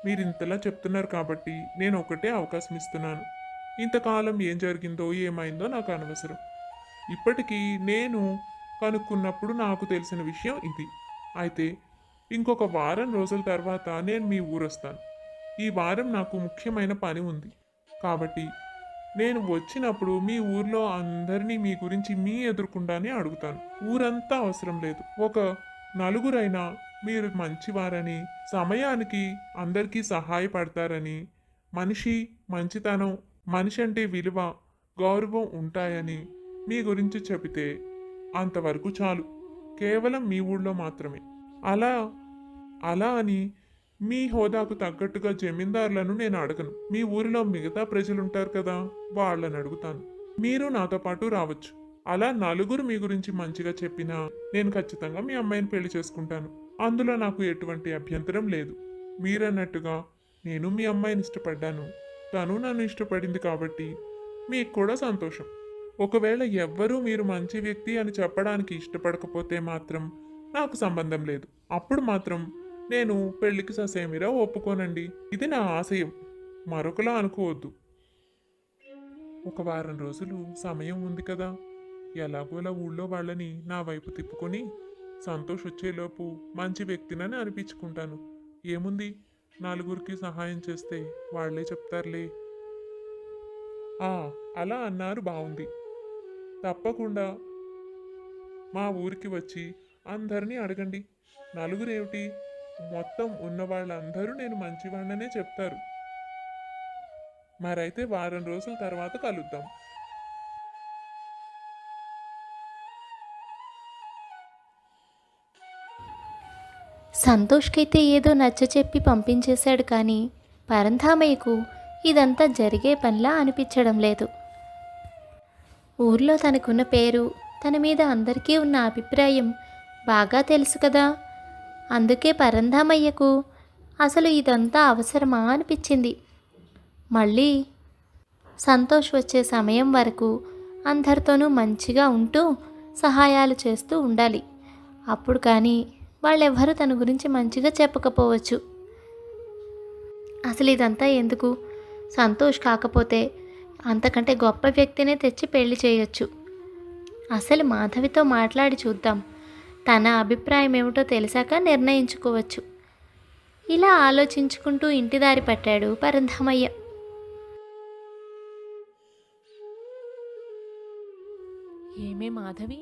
మీరు ఇంతలా చెప్తున్నారు కాబట్టి నేను ఒకటే అవకాశం ఇస్తున్నాను. ఇంతకాలం ఏం జరిగిందో ఏమైందో నాకు అనవసరం. ఇప్పటికీ నేను కనుక్కున్నప్పుడు నాకు తెలిసిన విషయం ఇది. అయితే ఇంకొక వారం రోజుల తర్వాత నేను మీ ఊరొస్తాను. ఈ వారం నాకు ముఖ్యమైన పని ఉంది. కాబట్టి నేను వచ్చినప్పుడు మీ ఊర్లో అందరినీ మీ గురించి మీ ఎదుర్కొండానే అడుగుతాను. ఊరంతా అవసరం లేదు, ఒక నలుగురైనా మీరు మంచివారని, సమయానికి అందరికీ సహాయపడతారని, మంచితనం, మనిషి అంటే విలువ, గౌరవం ఉంటాయని మీ గురించి చెబితే అంతవరకు చాలు. కేవలం మీ ఊళ్ళో మాత్రమే. అలా అలా అని మీ హోదాకు తగ్గట్టుగా జమీందారులను నేను అడగను. మీ ఊరిలో మిగతా ప్రజలుంటారు కదా, వాళ్ళని అడుగుతాను. మీరు నాతో పాటు రావచ్చు. అలా నలుగురు మీ గురించి మంచిగా చెప్పినా నేను ఖచ్చితంగా మీ అమ్మాయిని పెళ్లి చేసుకుంటాను. అందులో నాకు ఎటువంటి అభ్యంతరం లేదు. మీరన్నట్టుగా నేను మీ అమ్మాయిని ఇష్టపడ్డాను, తను నన్ను ఇష్టపడింది కాబట్టి మీకు కూడా సంతోషం. ఒకవేళ ఎవ్వరూ మీరు మంచి వ్యక్తి అని చెప్పడానికి ఇష్టపడకపోతే మాత్రం నాకు సంబంధం లేదు. అప్పుడు మాత్రం నేను పెళ్లికి ససేమిరా ఒప్పుకోనండి. ఇది నా ఆశయం, మరొకలా అనుకోవద్దు. ఒక వారం రోజులు సమయం ఉంది కదా, ఎలాగోలా ఊళ్ళో వాళ్ళని నా వైపు తిప్పుకొని సంతోష్ వచ్చేలోపు మంచి వ్యక్తినని అనిపించుకుంటాను. ఏముంది, నలుగురికి సహాయం చేస్తే వాళ్లే చెప్తారులే. అలా అన్నారు, బాగుంది. తప్పకుండా మా ఊరికి వచ్చి అందరినీ అడగండి. నలుగురేమిటి, మొత్తం ఉన్న వాళ్ళందరూ నేను మంచివాణ్ణనే చెప్తారు. మరైతే వారం రోజుల తర్వాత కలుద్దాం. సంతోష్కైతే ఏదో నచ్చచెప్పి పంపించేశాడు. కానీ పరంధామయ్యకు ఇదంతా జరిగే పనిలా అనిపించడం లేదు. ఊర్లో తనకున్న పేరు, తన మీద అందరికీ ఉన్న అభిప్రాయం బాగా తెలుసు కదా. అందుకే పరంధామయ్యకు అసలు ఇదంతా అవసరమా అనిపించింది. మళ్ళీ సంతోష్ వచ్చే సమయం వరకు అందరితోనూ మంచిగా ఉంటూ సహాయాలు చేస్తూ ఉండాలి. అప్పుడు కానీ వాళ్ళెవ్వరూ తన గురించి మంచిగా చెప్పకపోవచ్చు. అసలు ఇదంతా ఎందుకు? సంతోష్ కాకపోతే అంతకంటే గొప్ప వ్యక్తినే తెచ్చి పెళ్లి చేయొచ్చు. అసలు మాధవితో మాట్లాడి చూద్దాం, తన అభిప్రాయం ఏమిటో తెలిసాక నిర్ణయించుకోవచ్చు. ఇలా ఆలోచించుకుంటూ ఇంటి దారి పట్టాడు పరంధామయ్య. ఏమే మాధవి,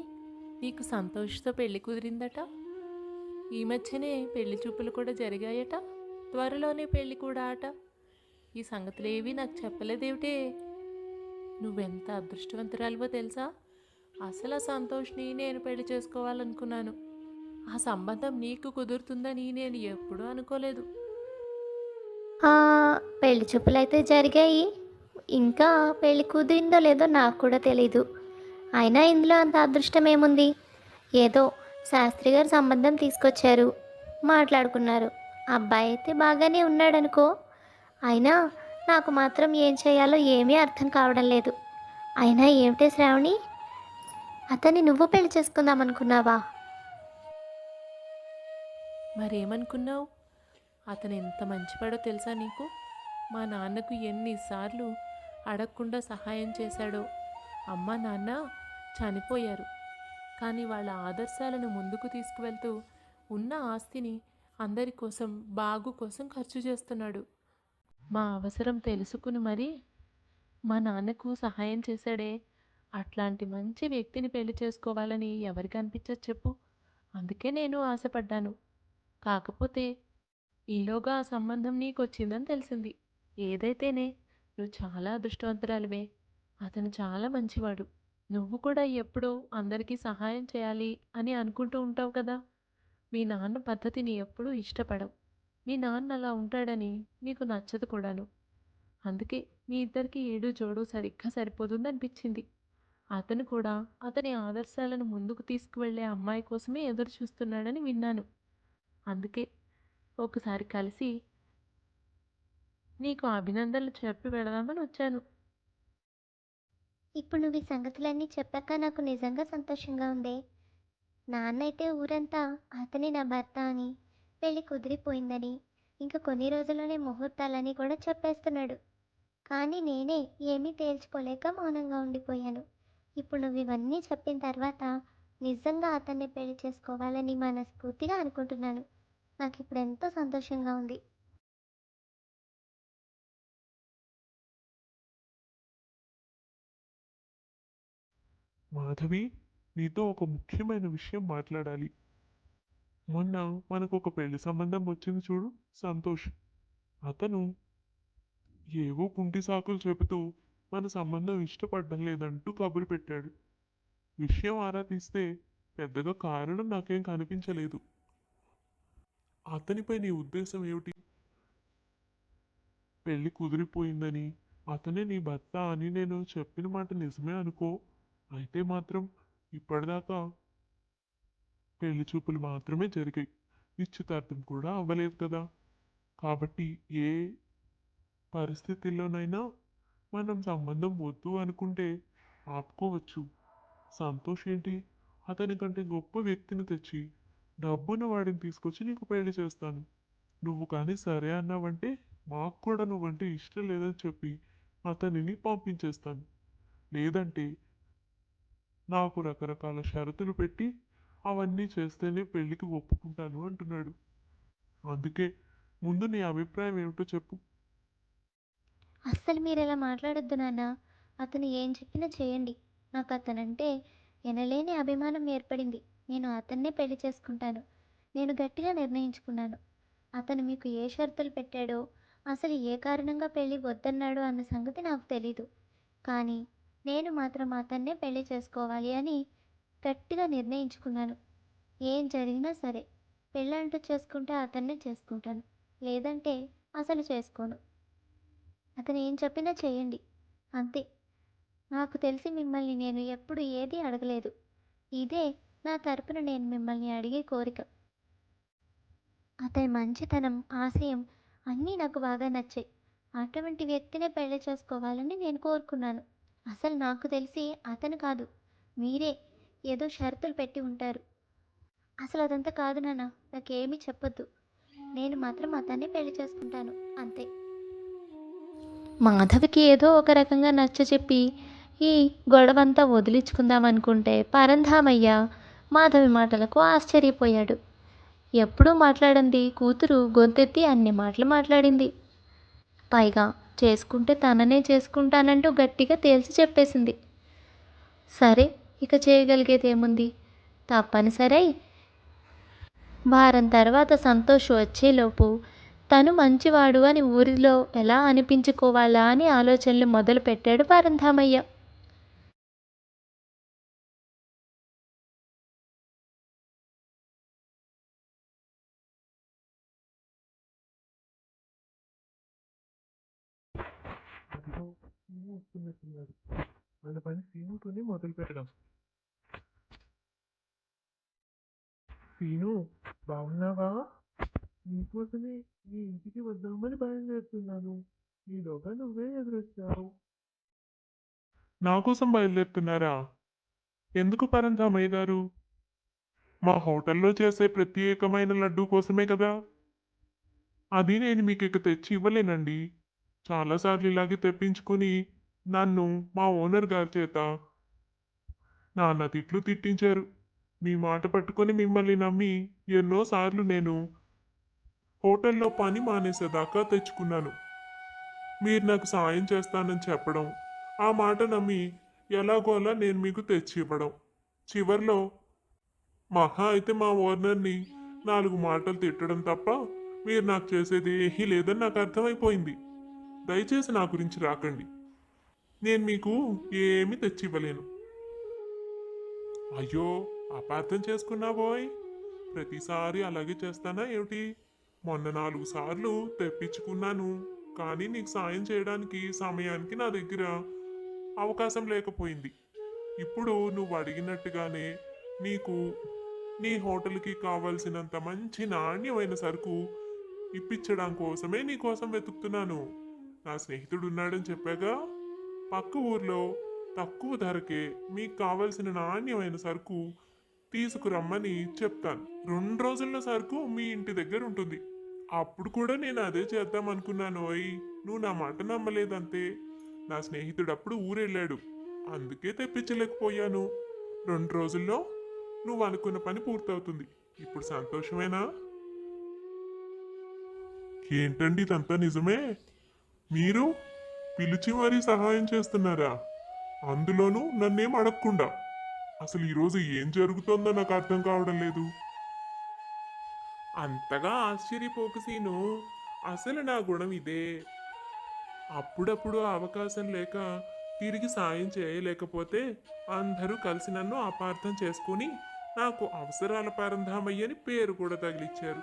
నీకు సంతోష్తో పెళ్లి కుదిరిందట? ఈ మధ్యనే పెళ్లి చూపులు కూడా జరిగాయట, త్వరలోనే పెళ్లి కూడా ఆట. ఈ సంగతులేవి నాకు చెప్పలేదేమిటే? నువ్వెంత అదృష్టవంతురాలివో తెలుసా? అసలు ఆ సంతోష్ని నేను పెళ్లి చేసుకోవాలనుకున్నాను. ఆ సంబంధం నీకు కుదురుతుందని నేను ఎప్పుడూ అనుకోలేదు. ఆ, పెళ్లి చూపులైతే జరిగాయి. ఇంకా పెళ్లి కుదిరిందో లేదో నాకు కూడా తెలీదు. అయినా ఇందులో అంత అదృష్టం ఏముంది? ఏదో శాస్త్రి గారు సంబంధం తీసుకొచ్చారు, మాట్లాడుకున్నారు. అబ్బాయి అయితే బాగానే ఉన్నాడనుకో. అయినా నాకు మాత్రం ఏం చేయాలో ఏమీ అర్థం కావడం లేదు. అయినా ఏమిటే శ్రావణి, అతన్ని నువ్వు పెళ్లి చేసుకుందాం అనుకున్నావా? మరేమనుకున్నావు? అతను ఎంత మంచివాడో తెలుసా నీకు? మా నాన్నకు ఎన్నిసార్లు అడగకుండా సహాయం చేశాడో. అమ్మ నాన్న చనిపోయారు, కానీ వాళ్ళ ఆదర్శాలను ముందుకు తీసుకువెళ్తూ ఉన్న ఆస్తిని అందరి కోసం, బాగు కోసం ఖర్చు చేస్తున్నాడు. మా అవసరం తెలుసుకుని మరి మా నాన్నకు సహాయం చేశాడే. అట్లాంటి మంచి వ్యక్తిని పెళ్లి చేసుకోవాలని ఎవరికి అనిపించదు చెప్పు? అందుకే నేను ఆశపడ్డాను. కాకపోతే ఈలోగా ఆ సంబంధం నీకొచ్చిందని తెలిసింది. ఏదైతేనే నువ్వు చాలా అదృష్టవంతురాలివే. అతను చాలా మంచివాడు. నువ్వు కూడా ఎప్పుడూ అందరికీ సహాయం చేయాలి అని అనుకుంటూ ఉంటావు కదా. మీ నాన్న పద్ధతిని ఎప్పుడూ ఇష్టపడవు. మీ నాన్న అలా ఉంటాడని నీకు నచ్చదు కూడాను. అందుకే మీ ఇద్దరికి ఏడు జోడు సరిగ్గా సరిపోతుందనిపించింది. అతను కూడా అతని ఆదర్శాలను ముందుకు తీసుకువెళ్ళే అమ్మాయి కోసమే ఎదురు చూస్తున్నాడని విన్నాను. అందుకే ఒకసారి కలిసి నీకు అభినందనలు చెప్పి వెళదామని వచ్చాను. ఇప్పుడు నువ్వు ఈ సంగతులన్నీ చెప్పాక నాకు నిజంగా సంతోషంగా ఉంది. నాన్న అయితే ఊరంతా అతని నా భర్త అని, పెళ్లి కుదిరిపోయిందని, ఇంకా కొన్ని రోజుల్లోనే ముహూర్తాలని కూడా చెప్పేస్తున్నాడు. కానీ నేనే ఏమీ తేల్చుకోలేక మౌనంగా ఉండిపోయాను. ఇప్పుడు నువ్వు ఇవన్నీ చెప్పిన తర్వాత నిజంగా అతన్ని పెళ్లి చేసుకోవాలని మనస్ఫూర్తిగా అనుకుంటున్నాను. నాకు ఇప్పుడు ఎంతో సంతోషంగా ఉంది. మాధవి, నీతో ఒక ముఖ్యమైన విషయం మాట్లాడాలి. మొన్న మనకు ఒక పెళ్లి సంబంధం వచ్చింది చూడు, సంతోష్. అతను ఏవో కుంటి సాకులు చెబుతూ మన సంబంధం ఇష్టపడడం లేదంటూ కబురు పెట్టాడు. విషయం ఆరా తీస్తే పెద్దగా కారణం నాకేం కనిపించలేదు. అతనిపై నీ ఉద్దేశం ఏమిటి? పెళ్లి కుదిరిపోయిందని, అతనే నీ భర్త అని నేను చెప్పిన మాట నిజమే అనుకో. అయితే మాత్రం ఇప్పటిదాకా పెళ్లి చూపులు మాత్రమే జరిగాయి. నిశ్చితార్థం కూడా అవ్వలేదు కదా. కాబట్టి ఏ పరిస్థితుల్లోనైనా మనం సంబంధం వద్దు అనుకుంటే ఆపుకోవచ్చు. సంతోష్ ఏంటి, అతని కంటే గొప్ప వ్యక్తిని తెచ్చి డబ్బున్న వాడిని తీసుకొచ్చి నీకు పెళ్లి చేస్తాను. నువ్వు కానీ సరే అన్నావంటే మాకు కూడా నువ్వంటే ఇష్టం లేదని చెప్పి అతనిని పంపించేస్తాను. లేదంటే నాకు రకరకాల షరతులు పెట్టి అవన్నీ చేస్తేనే పెళ్లికి ఒప్పుకుంటాను అంటున్నాడు. అందుకే ముందు నీ అభిప్రాయం ఏమిటో చెప్పు. అస్సలు మీరు ఇలా మాట్లాడొద్దు నాన్న. అతను ఏం చెప్పినా చేయండి. నాకు అతనంటే ఎనలేని అభిమానం ఏర్పడింది. నేను అతన్నే పెళ్లి చేసుకుంటాను. నేను గట్టిగా నిర్ణయించుకున్నాను. అతను మీకు ఏ షరతులు పెట్టాడో, అసలు ఏ కారణంగా పెళ్లి వద్దన్నాడో అన్న సంగతి నాకు తెలీదు. కానీ నేను మాత్రం అతన్నే పెళ్లి చేసుకోవాలి అని గట్టిగా నిర్ణయించుకున్నాను. ఏం జరిగినా సరే పెళ్ళంటూ చేసుకుంటే అతన్నే చేసుకుంటాను. లేదంటే అసలు చేసుకోను. అతను ఏం చెప్పినా చేయండి, అంతే. నాకు తెలిసి మిమ్మల్ని నేను ఎప్పుడు ఏదీ అడగలేదు. ఇదే నా తరపున నేను మిమ్మల్ని అడిగే కోరిక. అతని మంచితనం, ఆశయం అన్నీ నాకు బాగా నచ్చాయి. అటువంటి వ్యక్తినే పెళ్లి చేసుకోవాలని నేను కోరుకున్నాను. అసలు నాకు తెలిసి అతను కాదు, మీరే ఏదో షరతులు పెట్టి ఉంటారు. అసలు అదంతా కాదు నాన్న. నాకేమీ చెప్పొద్దు. నేను మాత్రం అతన్ని పెళ్లి చేసుకుంటాను, అంతే. మాధవికి ఏదో ఒక రకంగా నచ్చచెప్పి ఈ గొడవంతా వదిలించుకుందామనుకుంటే పరంధామయ్య మాధవి మాటలకు ఆశ్చర్యపోయాడు. ఎప్పుడూ మాట్లాడంది కూతురు గొంతెత్తి అన్ని మాటలు మాట్లాడింది. పైగా చేసుకుంటే తననే చేసుకుంటానంటూ గట్టిగా తేల్చి చెప్పేసింది. సరే, ఇక చేయగలిగేదేముంది? తప్పనిసరై వారం తర్వాత సంతోష్ వచ్చేలోపు తను మంచివాడు అని ఊరిలో ఎలా అనిపించుకోవాలా అని ఆలోచనలు మొదలుపెట్టాడు పరంధామయ్య. అదిగో సీను వస్తున్నట్టున్నాడు. మన పని సీనుతోనే మొదలు పెట్టడం. సీను, బాగున్నావా? నీకోసమే నీ ఇంటికి వద్దామని బయలుదేరుతున్నాను. ఈలోగా నువ్వే ఎదురొచ్చావు. నా కోసం బయలుదేరుతున్నారా? ఎందుకు పరంధామయ్య గారు? మా హోటల్లో చేసే ప్రత్యేకమైన లడ్డూ కోసమే కదా. అది నేను మీకు ఇక తెచ్చి ఇవ్వలేనండి. చాలాసార్లు ఇలాగే తెప్పించుకుని నన్ను మా ఓనర్ గారి చేత నాన్న తిట్లు తిట్టించారు. మీ మాట పట్టుకొని మిమ్మల్ని నమ్మి ఎన్నోసార్లు నేను హోటల్లో పని మానేసేదాకా తెచ్చుకున్నాను. మీరు నాకు సాయం చేస్తానని చెప్పడం, ఆ మాట నమ్మి ఎలాగోలా నేను మీకు తెచ్చి ఇవ్వడం, చివర్లో మహా అయితే మా ఓనర్ని 4 మాటలు తిట్టడం తప్ప మీరు నాకు చేసేది ఏమీ లేదని నాకు అర్థమైపోయింది. దయచేసి నా గురించి రాకండి. నేను మీకు ఏమీ తెచ్చివ్వలేను. అయ్యో, అపార్థం చేసుకున్నావోయ్. ప్రతిసారి అలాగే చేస్తానా ఏమిటి? మొన్న 4 సార్లు తెప్పించుకున్నాను, కానీ నీకు సాయం చేయడానికి సమయానికి నా దగ్గర అవకాశం లేకపోయింది. ఇప్పుడు నువ్వు అడిగినట్టుగానే నీకు నీ హోటల్కి కావలసినంత మంచి నాణ్యమైన సరుకు ఇప్పించడం కోసమే నీ కోసం వెతుకుతున్నాను. నా స్నేహితుడు ఉన్నాడని చెప్పాగా, పక్క ఊర్లో తక్కువ ధరకే మీకు కావలసిన నాణ్యమైన సరుకు తీసుకురమ్మని చెప్తాను. 2 రోజుల్లో సరుకు మీ ఇంటి దగ్గర ఉంటుంది. అప్పుడు కూడా నేను అదే చేద్దాం అనుకున్నాను. ఓయ్, నువ్వు నా మాట నమ్మలేదంతే. నా స్నేహితుడు అప్పుడు ఊరెళ్ళాడు, అందుకే తెప్పించలేకపోయాను. 2 రోజుల్లో నువ్వు అనుకున్న పని పూర్తవుతుంది. ఇప్పుడు సంతోషమేనా? ఏంటండి ఇదంతా నిజమే? మీరు పిలిచి మరీ సహాయం చేస్తున్నారా? అందులోనూ నన్నేం అడగకుండా. అసలు ఈరోజు ఏం జరుగుతోందో నాకు అర్థం కావడం లేదు. అంతగా ఆశ్చర్యపోకు సీను. అసలు నా గుణం ఇదే. అప్పుడప్పుడు అవకాశం లేక తిరిగి సాయం చేయలేకపోతే అందరూ కలిసి నన్ను అపార్థం చేసుకుని నాకు అవసరాల పరంధామయ్యని పేరు కూడా తగిలిచ్చారు.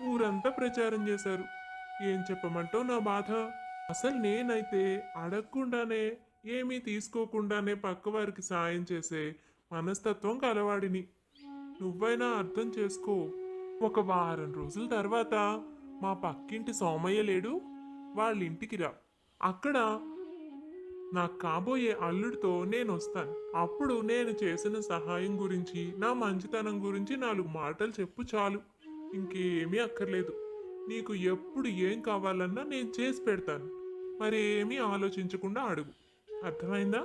ఊరంతా ప్రచారం చేశారు. ఏం చెప్పమంటావు నా బాధ? అసలు నేనైతే అడగకుండానే ఏమీ తీసుకోకుండానే పక్కవారికి సాయం చేసే మనస్తత్వం కలవాడిని. నువ్వైనా అర్థం చేసుకో. ఒక వారం రోజుల తర్వాత మా పక్కింటి సోమయ్య లేడు, వాళ్ళ ఇంటికి రా. అక్కడ నాకు కాబోయే అల్లుడితో నేను వస్తాను. అప్పుడు నేను చేసిన సహాయం గురించి, నా మంచితనం గురించి 4 మాటలు చెప్పు చాలు. ఇంకేమీ అక్కర్లేదు. నీకు ఎప్పుడు ఏం కావాలన్నా నేను చేసి పెడతాను. మరేమీ ఆలోచించకుండా అడుగు. అర్థమైందా?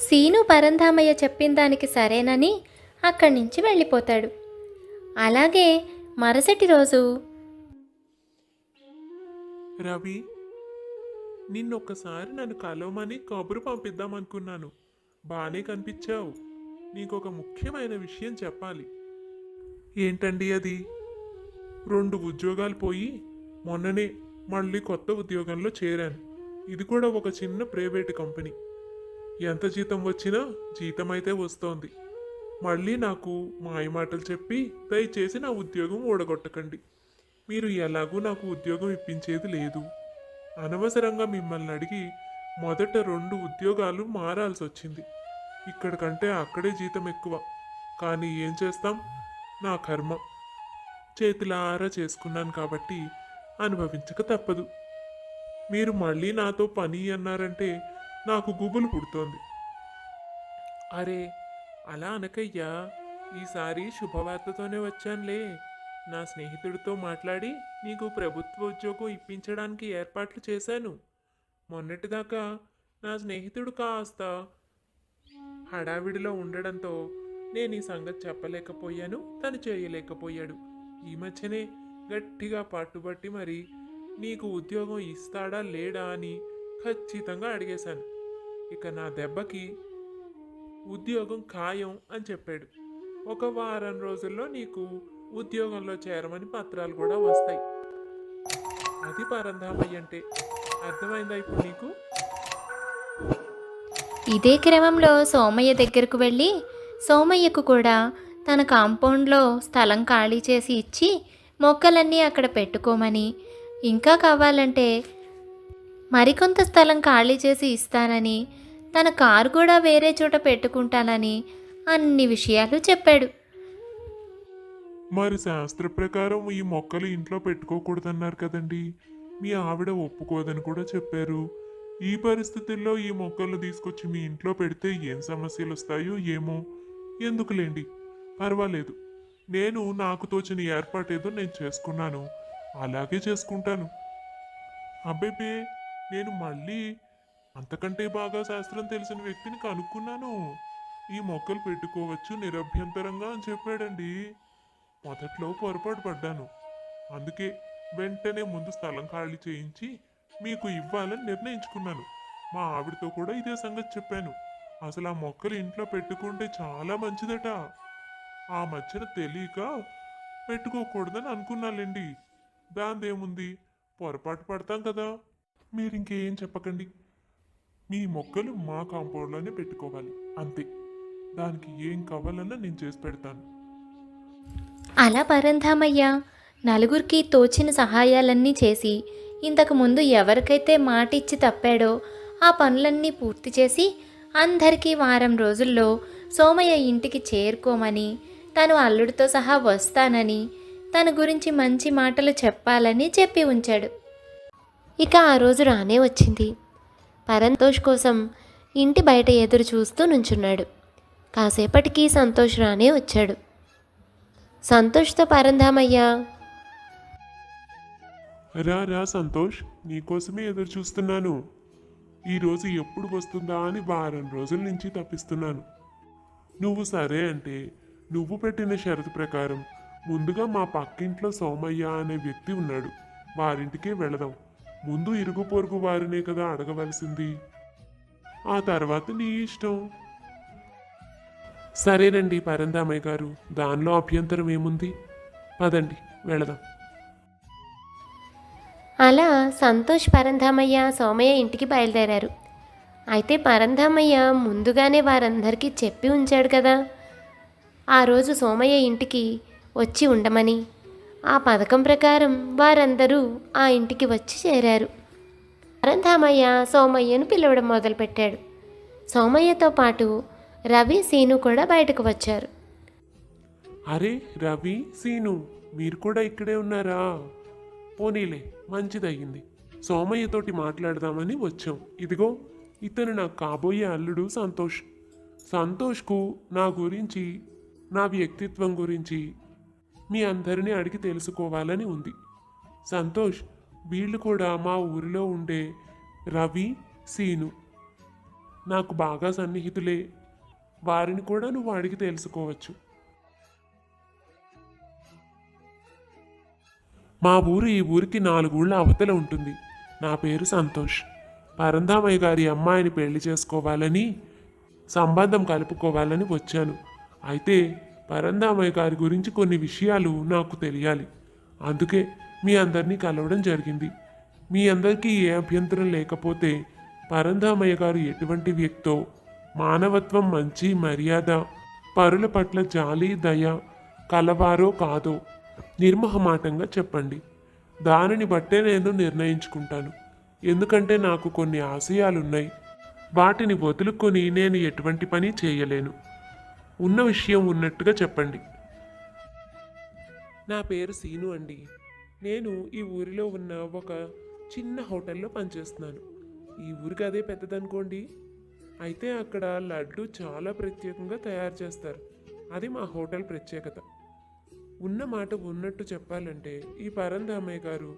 సీను పరంధామయ్య చెప్పిన దానికి సరేనని అక్కడి నుంచి వెళ్ళిపోతాడు. అలాగే మరుసటి రోజు రవి, నిన్నొక్కసారి నన్ను కలవమని కబురు పంపిద్దామనుకున్నాను. బానే కనిపించావు. నీకొక ముఖ్యమైన విషయం చెప్పాలి. ఏంటండి అది? 2 ఉద్యోగాలు పోయి మొన్ననే మళ్ళీ కొత్త ఉద్యోగంలో చేరాను. ఇది కూడా ఒక చిన్న ప్రైవేటు కంపెనీ. ఎంత జీతం వచ్చినా జీతం అయితే వస్తోంది. మళ్ళీ నాకు మాయమాటలు చెప్పి దయచేసి నా ఉద్యోగం ఊడగొట్టకండి. మీరు ఎలాగూ నాకు ఉద్యోగం ఇప్పించేది లేదు. అనవసరంగా మిమ్మల్ని అడిగి మొదట 2 ఉద్యోగాలు మారాల్సి వచ్చింది. ఇక్కడ కంటే అక్కడే జీతం ఎక్కువ. కానీ ఏం చేస్తాం, నా కర్మ. చేతులారా చేసుకున్నాను కాబట్టి అనుభవించక తప్పదు. మీరు మళ్ళీ నాతో పని అన్నారంటే నాకు గుబులు పుడుతోంది. అరే, అలా అనకయ్యా. ఈసారి శుభవార్తతోనే వచ్చానులే. నా స్నేహితుడితో మాట్లాడి నీకు ప్రభుత్వ ఉద్యోగం ఇప్పించడానికి ఏర్పాట్లు చేశాను. మొన్నటిదాకా నా స్నేహితుడు కాస్త హడావిడిలో ఉండడంతో నేను ఈ సంగతి చెప్పలేకపోయాను, తను చేయలేకపోయాడు. ఈ మధ్యనే గట్టిగా పట్టుబట్టి మరి నీకు ఉద్యోగం ఇస్తాడా లేడా అని ఖచ్చితంగా అడిగేశాను. ఇక నా దెబ్బకి ఉద్యోగం ఖాయం అని చెప్పాడు. ఒక వారం రోజుల్లో నీకు ఉద్యోగంలో చేరమని పత్రాలు కూడా వస్తాయి. అది పరంధామయ్య అంటే. అర్థమైందా ఇప్పుడు నీకు? ఇదే క్రమంలో సోమయ్య దగ్గరకు వెళ్ళి సోమయ్యకు కూడా తన కాంపౌండ్లో స్థలం ఖాళీ చేసి ఇచ్చి మొక్కలన్నీ అక్కడ పెట్టుకోమని, ఇంకా కావాలంటే మరికొంత స్థలం ఖాళీ చేసి ఇస్తానని, తన కారు కూడా వేరే చోట పెట్టుకుంటానని అన్ని విషయాలు చెప్పాడు. మరి శాస్త్ర ప్రకారం ఈ మొక్కలు ఇంట్లో పెట్టుకోకూడదన్నారు కదండి. మీ ఆవిడ ఒప్పుకోదని కూడా చెప్పారు. ఈ పరిస్థితుల్లో ఈ మొక్కలు తీసుకొచ్చి మీ ఇంట్లో పెడితే ఏం సమస్యలు వస్తాయో ఏమో. ఎందుకులేండి, పర్వాలేదు. నేను నాకు తోచిన ఏర్పాటేదో నేను చేసుకున్నాను, అలాగే చేసుకుంటాను. అబ్బేబే, నేను మళ్ళీ అంతకంటే బాగా శాస్త్రం తెలిసిన వ్యక్తిని కనుక్కున్నాను. ఈ మొక్కలు పెట్టుకోవచ్చు నిరభ్యంతరంగా అని చెప్పాడండి. మొదట్లో పొరపాటు పడ్డాను. అందుకే వెంటనే ముందు స్థలం ఖాళీ చేయించి మీకు ఇవ్వాలని నిర్ణయించుకున్నాను. మా ఆవిడతో కూడా ఇదే సంగతి చెప్పాను. అసలు ఆ మొక్కలు ఇంట్లో పెట్టుకుంటే చాలా మంచిదట. ఆ మధ్యన తెలియక పెట్టుకోకూడదని అనుకున్నాలేండి. దాందేముంది, పొరపాటు పడతాం కదా. మీరింకేం చెప్పకండి. మీ మొక్కలు మా కాంపౌండ్లోనే పెట్టుకోవాలి, అంతే. దానికి ఏం కావాలన్నా నేను చేసి పెడతాను. అలా పరంధామయ్య నలుగురికి తోచిన సహాయాలన్నీ చేసి, ఇంతకు ముందు ఎవరికైతే మాట ఇచ్చి తప్పాడో ఆ పనులన్నీ పూర్తి చేసి అందరికీ వారం రోజుల్లో సోమయ్య ఇంటికి చేరుకోమని, తను అల్లుడితో సహా వస్తానని, తన గురించి మంచి మాటలు చెప్పాలని చెప్పి ఉంచాడు. ఇక ఆ రోజు రానే వచ్చింది. సంతోష్ కోసం ఇంటి బయట ఎదురు చూస్తూ నుంచున్నాడు. కాసేపటికి సంతోష్ రానే వచ్చాడు. సంతోష్తో పరంధామయ్య, రా రా సంతోష్, నీకోసమే ఎదురు చూస్తున్నాను. ఈరోజు ఎప్పుడు వస్తుందా అని వారం రోజుల నుంచి తప్పిస్తున్నాను. నువ్వు సరే అంటే నువ్వు పెట్టిన షరతు ప్రకారం ముందుగా మా పక్కింట్లో సోమయ్య అనే వ్యక్తి ఉన్నాడు, వారింటికే వెళదాం. ముందు ఇరుగు పొరుగు వారినే కదా అడగవలసింది, ఆ తర్వాత నీ ఇష్టం. సరేనండి పరంధామయ్య గారు, దానిలో అభ్యంతరం ఏముంది? పదండి వెళదాం. అలా సంతోష్ పరంధామయ్య సోమయ్య ఇంటికి బయలుదేరారు. అయితే పరంధామయ్య ముందుగానే వారందరికీ చెప్పి ఉంచాడు కదా, ఆ రోజు సోమయ్య ఇంటికి వచ్చి ఉండమని. ఆ పథకం ప్రకారం వారందరూ ఆ ఇంటికి వచ్చి చేరారు. పరంధామయ్య సోమయ్యను పిలవడం మొదలుపెట్టాడు. సోమయ్యతో పాటు రవి, సీను కూడా బయటకు వచ్చారు. అరే రవి, సీను, మీరు కూడా ఇక్కడే ఉన్నారా? పోనీలే, మంచిదయ్యింది. సోమయ్యతోటి మాట్లాడదామని వచ్చాం. ఇదిగో ఇతను నాకు కాబోయే అల్లుడు సంతోష్. సంతోష్కు నా గురించి, నా వ్యక్తిత్వం గురించి మీ అందరినీ అడిగి తెలుసుకోవాలని ఉంది. సంతోష్, వీళ్ళు కూడా మా ఊరిలో ఉండే రవి, సీను నాకు బాగా సన్నిహితులే. వారిని కూడా నువ్వు అడిగి తెలుసుకోవచ్చు. మా ఊరు ఈ ఊరికి 4 ఊళ్ళ అవతల ఉంటుంది. నా పేరు సంతోష్. పరంధామయ్య గారి అమ్మాయిని పెళ్లి చేసుకోవాలని, సంబంధం కలుపుకోవాలని వచ్చాను. అయితే పరంధామయ్య గారి గురించి కొన్ని విషయాలు నాకు తెలియాలి. అందుకే మీ అందరినీ కలవడం జరిగింది. మీ అందరికీ ఏ అభ్యంతరం లేకపోతే పరంధామయ్య గారు ఎటువంటి వ్యక్తో, మానవత్వం, మంచి మర్యాద, పరుల పట్ల జాలి, దయ కలవారో కాదో నిర్మోహమాటంగా చెప్పండి. దానిని బట్టే నేను నిర్ణయించుకుంటాను. ఎందుకంటే నాకు కొన్ని ఆశయాలున్నాయి. వాటిని వదులుకొని నేను ఎటువంటి పని చేయలేను. ఉన్న విషయం ఉన్నట్టుగా చెప్పండి. నా పేరు సీను అండి. నేను ఈ ఊరిలో ఉన్న ఒక చిన్న హోటల్లో పనిచేస్తున్నాను. ఈ ఊరికి అదే పెద్దదనుకోండి. అయితే అక్కడ లడ్డు చాలా ప్రత్యేకంగా తయారు చేస్తారు. అది మా హోటల్ ప్రత్యేకత. ఉన్న మాట ఉన్నట్టు చెప్పాలంటే ఈ పరంధామయ్య గారు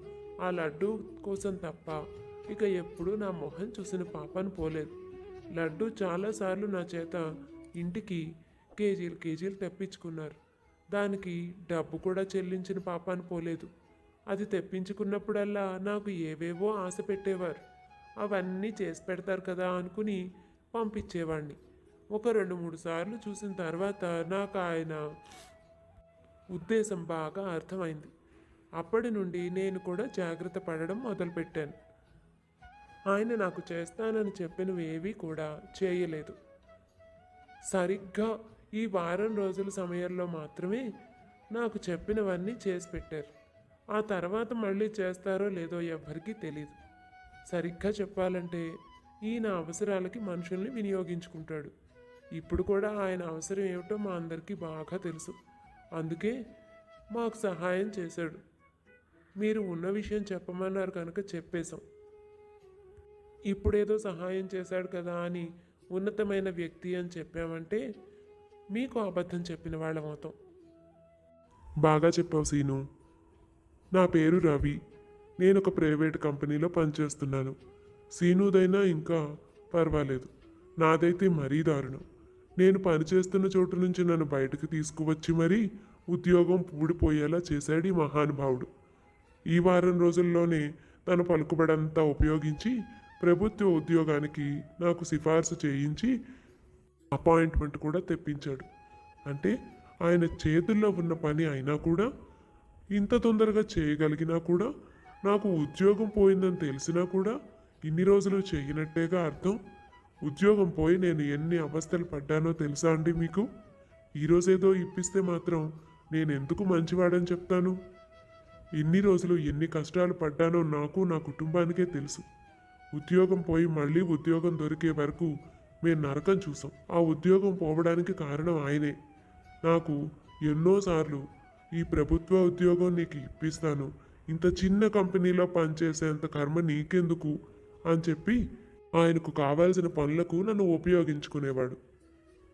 ఆ లడ్డు కోసం తప్ప ఇక ఎప్పుడూ నా మొహం చూసిన పాపాను పోలేదు. లడ్డు చాలాసార్లు నా చేత ఇంటికి కేజీలు తెప్పించుకున్నారు. దానికి డబ్బు కూడా చెల్లించిన పాపాను పోలేదు. అది తెప్పించుకున్నప్పుడల్లా నాకు ఏవేవో ఆశ పెట్టేవారు. అవన్నీ చేసి పెడతారు కదా అనుకుని పంపించేవాడిని. ఒక 2-3 సార్లు చూసిన తర్వాత నాకు ఆయన ఉద్దేశం బాగా అర్థమైంది. అప్పటి నుండి నేను కూడా జాగ్రత్త పడడం మొదలుపెట్టాను. ఆయన నాకు చేస్తానని చెప్పినవి ఏవీ కూడా చేయలేదు. సరిగ్గా ఈ వారం రోజుల సమయంలో మాత్రమే నాకు చెప్పినవన్నీ చేసి పెట్టారు. ఆ తర్వాత మళ్ళీ చేస్తారో లేదో ఎవ్వరికీ తెలీదు. సరిగ్గా చెప్పాలంటే ఈయన అవసరాలకి మనుషుల్ని వినియోగించుకుంటాడు. ఇప్పుడు కూడా ఆయన అవసరం ఏమిటో మా అందరికీ బాగా తెలుసు. అందుకే మాకు సహాయం చేశాడు. మీరు ఉన్న విషయం చెప్పమన్నారు కనుక చెప్పేశాం. ఇప్పుడేదో సహాయం చేశాడు కదా అని ఉన్నతమైన వ్యక్తి అని చెప్పామంటే మీకు అబద్ధం చెప్పిన వాళ్ళం అవుతాం. బాగా చెప్పావు సీను. నా పేరు రవి. నేను ఒక ప్రైవేట్ కంపెనీలో పనిచేస్తున్నాను. సీనుదైనా ఇంకా పర్వాలేదు, నాదైతే మరీ దారుణం. నేను పనిచేస్తున్న చోటు నుంచి నన్ను బయటకు తీసుకువచ్చి మరీ ఉద్యోగం పూడిపోయేలా చేశాడు ఈ మహానుభావుడు. ఈ వారం రోజుల్లోనే తన పలుకుబడంతా ఉపయోగించి ప్రభుత్వ ఉద్యోగానికి నాకు సిఫార్సు చేయించి అపాయింట్మెంట్ కూడా తెప్పించాడు. అంటే ఆయన చేతుల్లో ఉన్న పని అయినా కూడా, ఇంత తొందరగా చేయగలిగినా కూడా, నాకు ఉద్యోగం పోయిందని తెలిసినా కూడా ఇన్ని రోజులు చేయనట్టేగా అర్థం. ఉద్యోగం పోయి నేను ఎన్ని అవస్థలు పడ్డానో తెలుసా అండి మీకు? ఈరోజేదో ఇప్పిస్తే మాత్రం నేను ఎందుకు మంచివాడని చెప్తాను? ఇన్ని రోజులు ఎన్ని కష్టాలు పడ్డానో నాకు నా కుటుంబానికే తెలుసు. ఉద్యోగం పోయి మళ్ళీ ఉద్యోగం దొరికే వరకు మేము నరకం చూసాం. ఆ ఉద్యోగం పోవడానికి కారణం ఆయనే. నాకు ఎన్నోసార్లు ఈ ప్రభుత్వ ఉద్యోగం నీకు ఇప్పిస్తాను, ఇంత చిన్న కంపెనీలో పనిచేసేంత కర్మ నీకెందుకు అని చెప్పి ఆయనకు కావాల్సిన పనులకు నన్ను ఉపయోగించుకునేవాడు.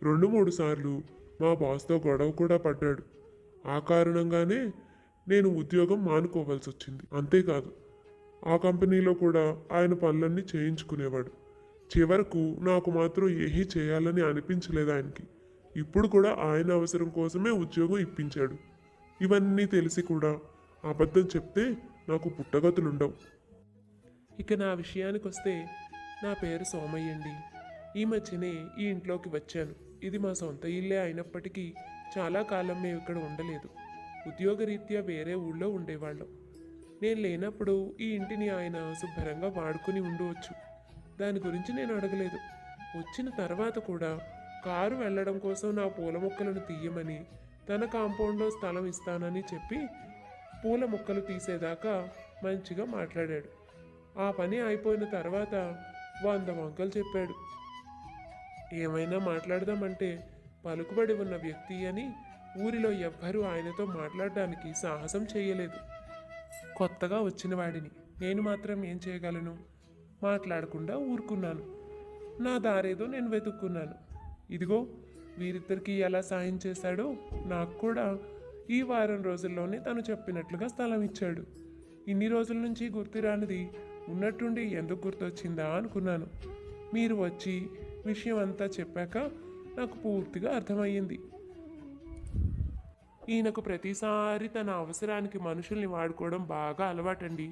2-3 సార్లు మా బాస్తో గొడవ కూడా పడ్డాడు. ఆ కారణంగానే నేను ఉద్యోగం మానుకోవాల్సి వచ్చింది. అంతేకాదు, ఆ కంపెనీలో కూడా ఆయన పనులన్నీ చేయించుకునేవాడు. చివరకు నాకు మాత్రం ఏమీ చేయాలని అనిపించలేదు ఆయనకి. ఇప్పుడు కూడా ఆయన అవసరం కోసమే ఉద్యోగం ఇప్పించాడు. ఇవన్నీ తెలిసి కూడా అబద్ధం చెప్తే నాకు పుట్టగతులుండవు. ఇక నా విషయానికి వస్తే, నా పేరు సోమయ్య అండి. ఈ మధ్యనే ఈ ఇంట్లోకి వచ్చాను. ఇది మా సొంత ఇల్లే అయినప్పటికీ చాలా కాలం మేము ఇక్కడ ఉండలేదు. ఉద్యోగరీత్యా వేరే ఊళ్ళో ఉండేవాళ్ళం. నేను లేనప్పుడు ఈ ఇంటిని ఆయన శుభ్రంగా వాడుకుని ఉండవచ్చు. దాని గురించి నేను అడగలేదు. వచ్చిన తర్వాత కూడా కారు వెళ్ళడం కోసం నా పూల మొక్కలను తీయమని, తన కాంపౌండ్లో స్థలం ఇస్తానని చెప్పి పూల మొక్కలు తీసేదాకా మంచిగా మాట్లాడాడు. ఆ పని అయిపోయిన తర్వాత 100 వంకలు చెప్పాడు. ఏమైనా మాట్లాడదామంటే పలుకుబడి ఉన్న వ్యక్తి అని ఊరిలో ఎవ్వరూ ఆయనతో మాట్లాడడానికి సాహసం చేయలేదు. కొత్తగా వచ్చిన వాడిని నేను మాత్రం ఏం చేయగలను? మాట్లాడకుండా ఊరుకున్నాను. నా దారేదో నేను వెతుక్కున్నాను. ఇదిగో, వీరిద్దరికీ ఎలా సాయం చేశాడో నాకు కూడా ఈ వారం రోజుల్లోనే తను చెప్పినట్లుగా స్థలం ఇచ్చాడు. ఇన్ని రోజుల నుంచి గుర్తురానిది ఉన్నట్టుండి ఎందుకు గుర్తొచ్చిందా అనుకున్నాను. మీరు వచ్చి విషయం అంతా చెప్పాక నాకు పూర్తిగా అర్థమయ్యింది. ఈయనకు ప్రతిసారి తన అవసరానికి మనుషుల్ని వాడుకోవడం బాగా అలవాటండి.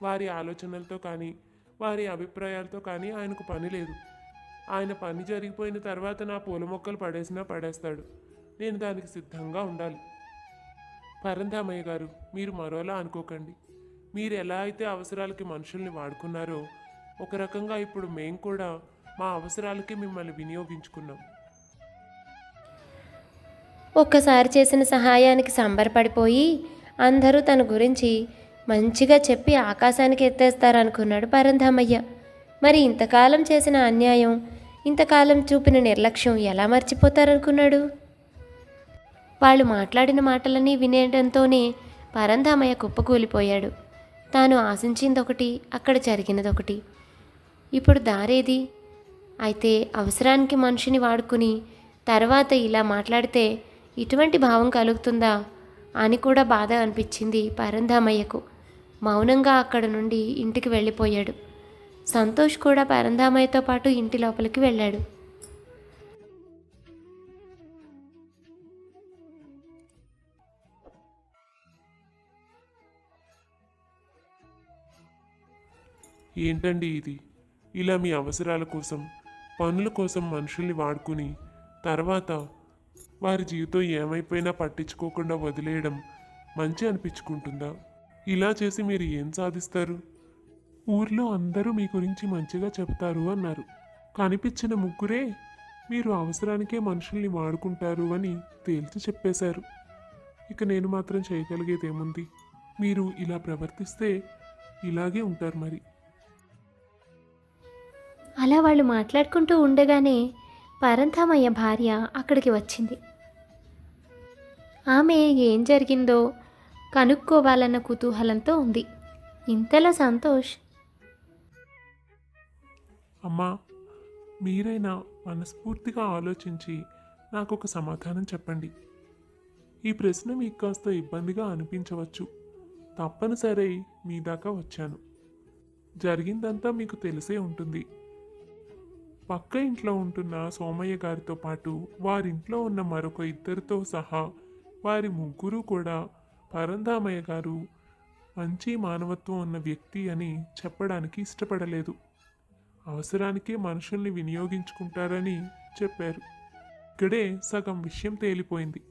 వారి ఆలోచనలతో కానీ వారి అభిప్రాయాలతో కానీ ఆయనకు పని లేదు. ఆయన పని జరిగిపోయిన తర్వాత నా పూల మొక్కలు పడేసినా పడేస్తాడు. నేను దానికి సిద్ధంగా ఉండాలి. పరంధామయ్య గారు, మీరు మరోలా అనుకోకండి. మీరు ఎలా అయితే అవసరాలకి మనుషుల్ని వాడుకున్నారో, ఒక రకంగా ఇప్పుడు మేం కూడా మా అవసరాలకి మిమ్మల్ని వినియోగించుకున్నాం. ఒక్కసారి చేసిన సహాయానికి సంబరపడిపోయి అందరూ తన గురించి మంచిగా చెప్పి ఆకాశానికి ఎత్తేస్తారనుకున్నాడు పరంధామయ్య. మరి ఇంతకాలం చేసిన అన్యాయం, ఇంతకాలం చూపిన నిర్లక్ష్యం ఎలా మర్చిపోతారనుకున్నాడు? వాళ్ళు మాట్లాడిన మాటలన్నీ వినేయడంతోనే పరంధామయ్య కుప్పకూలిపోయాడు. తాను ఆశించిందొకటి, అక్కడ జరిగినదొకటి. ఇప్పుడు దారేది? అయితే అవసరానికి మనిషిని వాడుకుని తర్వాత ఇలా మాట్లాడితే ఇటువంటి భావం కలుగుతుందా అని కూడా బాధ అనిపించింది పరంధామయ్యకు. మౌనంగా అక్కడ నుండి ఇంటికి వెళ్ళిపోయాడు. సంతోష్ కూడా పరంధామయ్యతో పాటు ఇంటి లోపలికి వెళ్ళాడు. ఏంటండి ఇది? ఇలా మీ అవసరాల కోసం, పనుల కోసం మనుషుల్ని వాడుకుని తర్వాత వారి జీవితం ఏమైపోయినా పట్టించుకోకుండా వదిలేయడం మంచి అనిపించుకుంటుందా? ఇలా చేసి మీరు ఏం సాధిస్తారు? ఊర్లో అందరూ మీ గురించి మంచిగా చెప్తారు అన్నారు. కనిపించిన ముగ్గురే మీరు అవసరానికే మనుషుల్ని వాడుకుంటారు అని తేల్చి చెప్పేశారు. ఇక నేను మాత్రం చేయగలిగేదేముంది? మీరు ఇలా ప్రవర్తిస్తే ఇలాగే ఉంటారు మరి. అలా వాళ్ళు మాట్లాడుకుంటూ ఉండగానే పరంధామయ్య భార్య అక్కడికి వచ్చింది. ఆమె ఏం జరిగిందో కనుక్కోవాలన్న కుతూహలంతో ఉంది. ఇంతలో సంతోష్, అమ్మా, మీరైనా మనస్ఫూర్తిగా ఆలోచించి నాకు ఒక సమాధానం చెప్పండి. ఈ ప్రశ్న మీకు కాస్త ఇబ్బందిగా అనిపించవచ్చు. తప్పనిసరి మీ దాకా వచ్చాను. జరిగిందంతా మీకు తెలిసే ఉంటుంది. పక్క ఇంట్లో ఉంటున్న సోమయ్య గారితో పాటు వారింట్లో ఉన్న మరొక ఇద్దరితో సహా వారి ముగ్గురు కూడా పరంధామయ్య గారు మంచి మానవత్వం ఉన్న వ్యక్తి అని చెప్పడానికి ఇష్టపడలేదు. అవసరానికి మనుషుల్ని వినియోగించుకుంటారని చెప్పారు. ఇక్కడే సగం విషయం తేలిపోయింది.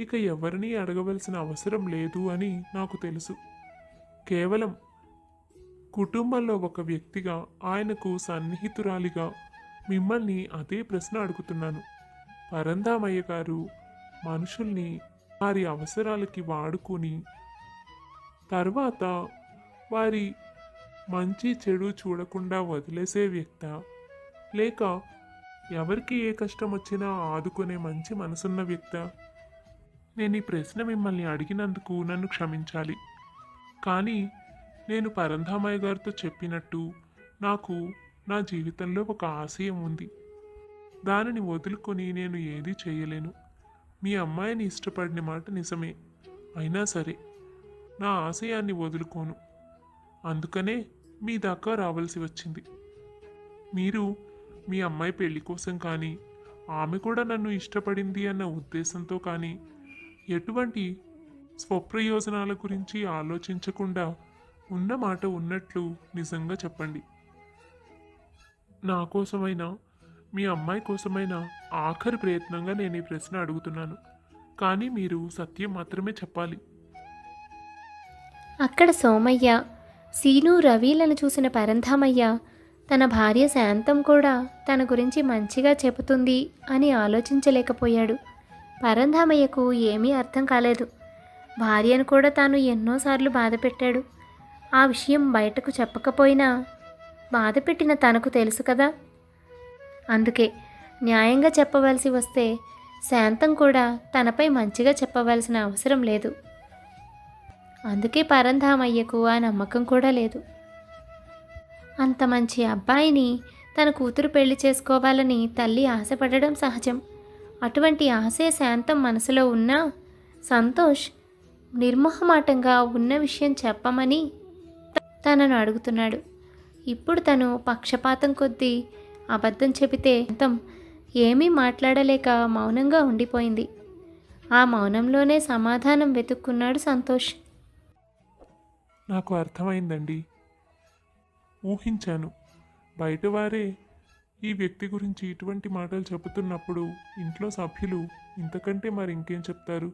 ఇక ఎవరినీ అడగవలసిన అవసరం లేదు అని నాకు తెలుసు. కేవలం కుటుంబంలో ఒక వ్యక్తిగా, ఆయనకు సన్నిహితురాలిగా మిమ్మల్ని అదే ప్రశ్న అడుగుతున్నాను. పరంధామయ్య గారు మనుషుల్ని వారి అవసరాలకి వాడుకొని తర్వాత వారి మంచి చెడు చూడకుండా వదిలేసే వ్యక్త, లేక ఎవరికి ఏ కష్టం వచ్చినా ఆదుకునే మంచి మనసున్న వ్యక్త? నేను ఈ ప్రశ్న మిమ్మల్ని అడిగినందుకు నన్ను క్షమించాలి. కానీ నేను పరంధామయ్య గారితో చెప్పినట్టు నాకు నా జీవితంలో ఒక ఆశయం ఉంది. దానిని వదులుకొని నేను ఏదీ చేయలేను. మీ అమ్మాయిని ఇష్టపడిన మాట నిజమే. అయినా సరే నా ఆశయాన్ని వదులుకోను. అందుకనే మీ దాకా రావాల్సి వచ్చింది. మీరు మీ అమ్మాయి పెళ్లి కోసం కానీ, ఆమె కూడా నన్ను ఇష్టపడింది అన్న ఉద్దేశంతో కానీ ఎటువంటి స్వప్రయోజనాల గురించి ఆలోచించకుండా ఉన్న మాట ఉన్నట్లు నిజంగా చెప్పండి. నా కోసమైనా మీ అమ్మాయి కోసమైనా ఆఖరి ప్రయత్నంగా నేను ఈ ప్రశ్న అడుగుతున్నాను. కానీ మీరు సత్యం మాత్రమే చెప్పాలి. అక్కడ సోమయ్య, సీను, రవిలను చూసిన పరంధామయ్య తన భార్య శాంతం కూడా తన గురించి మంచిగా చెబుతుంది అని ఆలోచించలేకపోయాడు. పరంధామయ్యకు ఏమీ అర్థం కాలేదు. భార్యను కూడా తాను ఎన్నోసార్లు బాధపెట్టాడు. ఆ విషయం బయటకు చెప్పకపోయినా బాధపెట్టిన తనకు తెలుసు కదా. అందుకే న్యాయంగా చెప్పవలసి వస్తే శాంతం కూడా తనపై మంచిగా చెప్పవలసిన అవసరం లేదు. అందుకే పరంధామయ్యకు ఆ నమ్మకం కూడా లేదు. అంత మంచి అబ్బాయిని తన కూతురు పెళ్లి చేసుకోవాలని తల్లి ఆశపడడం సహజం. అటువంటి ఆశే శాంతం మనసులో ఉన్నా సంతోష్ నిర్మోహమాటంగా ఉన్న విషయం చెప్పమని తనను అడుగుతున్నాడు. ఇప్పుడు తను పక్షపాతం కొద్దీ అబద్ధం చెబితే శాంతం ఏమీ మాట్లాడలేక మౌనంగా ఉండిపోయింది. ఆ మౌనంలోనే సమాధానం వెతుక్కున్నాడు సంతోష్. నాకు అర్థమైందండి. ఊహించాను. బయటవారే ఈ వ్యక్తి గురించి ఇటువంటి మాటలు చెబుతున్నప్పుడు ఇంట్లో సభ్యులు ఇంతకంటే మరి ఇంకేం చెప్తారు?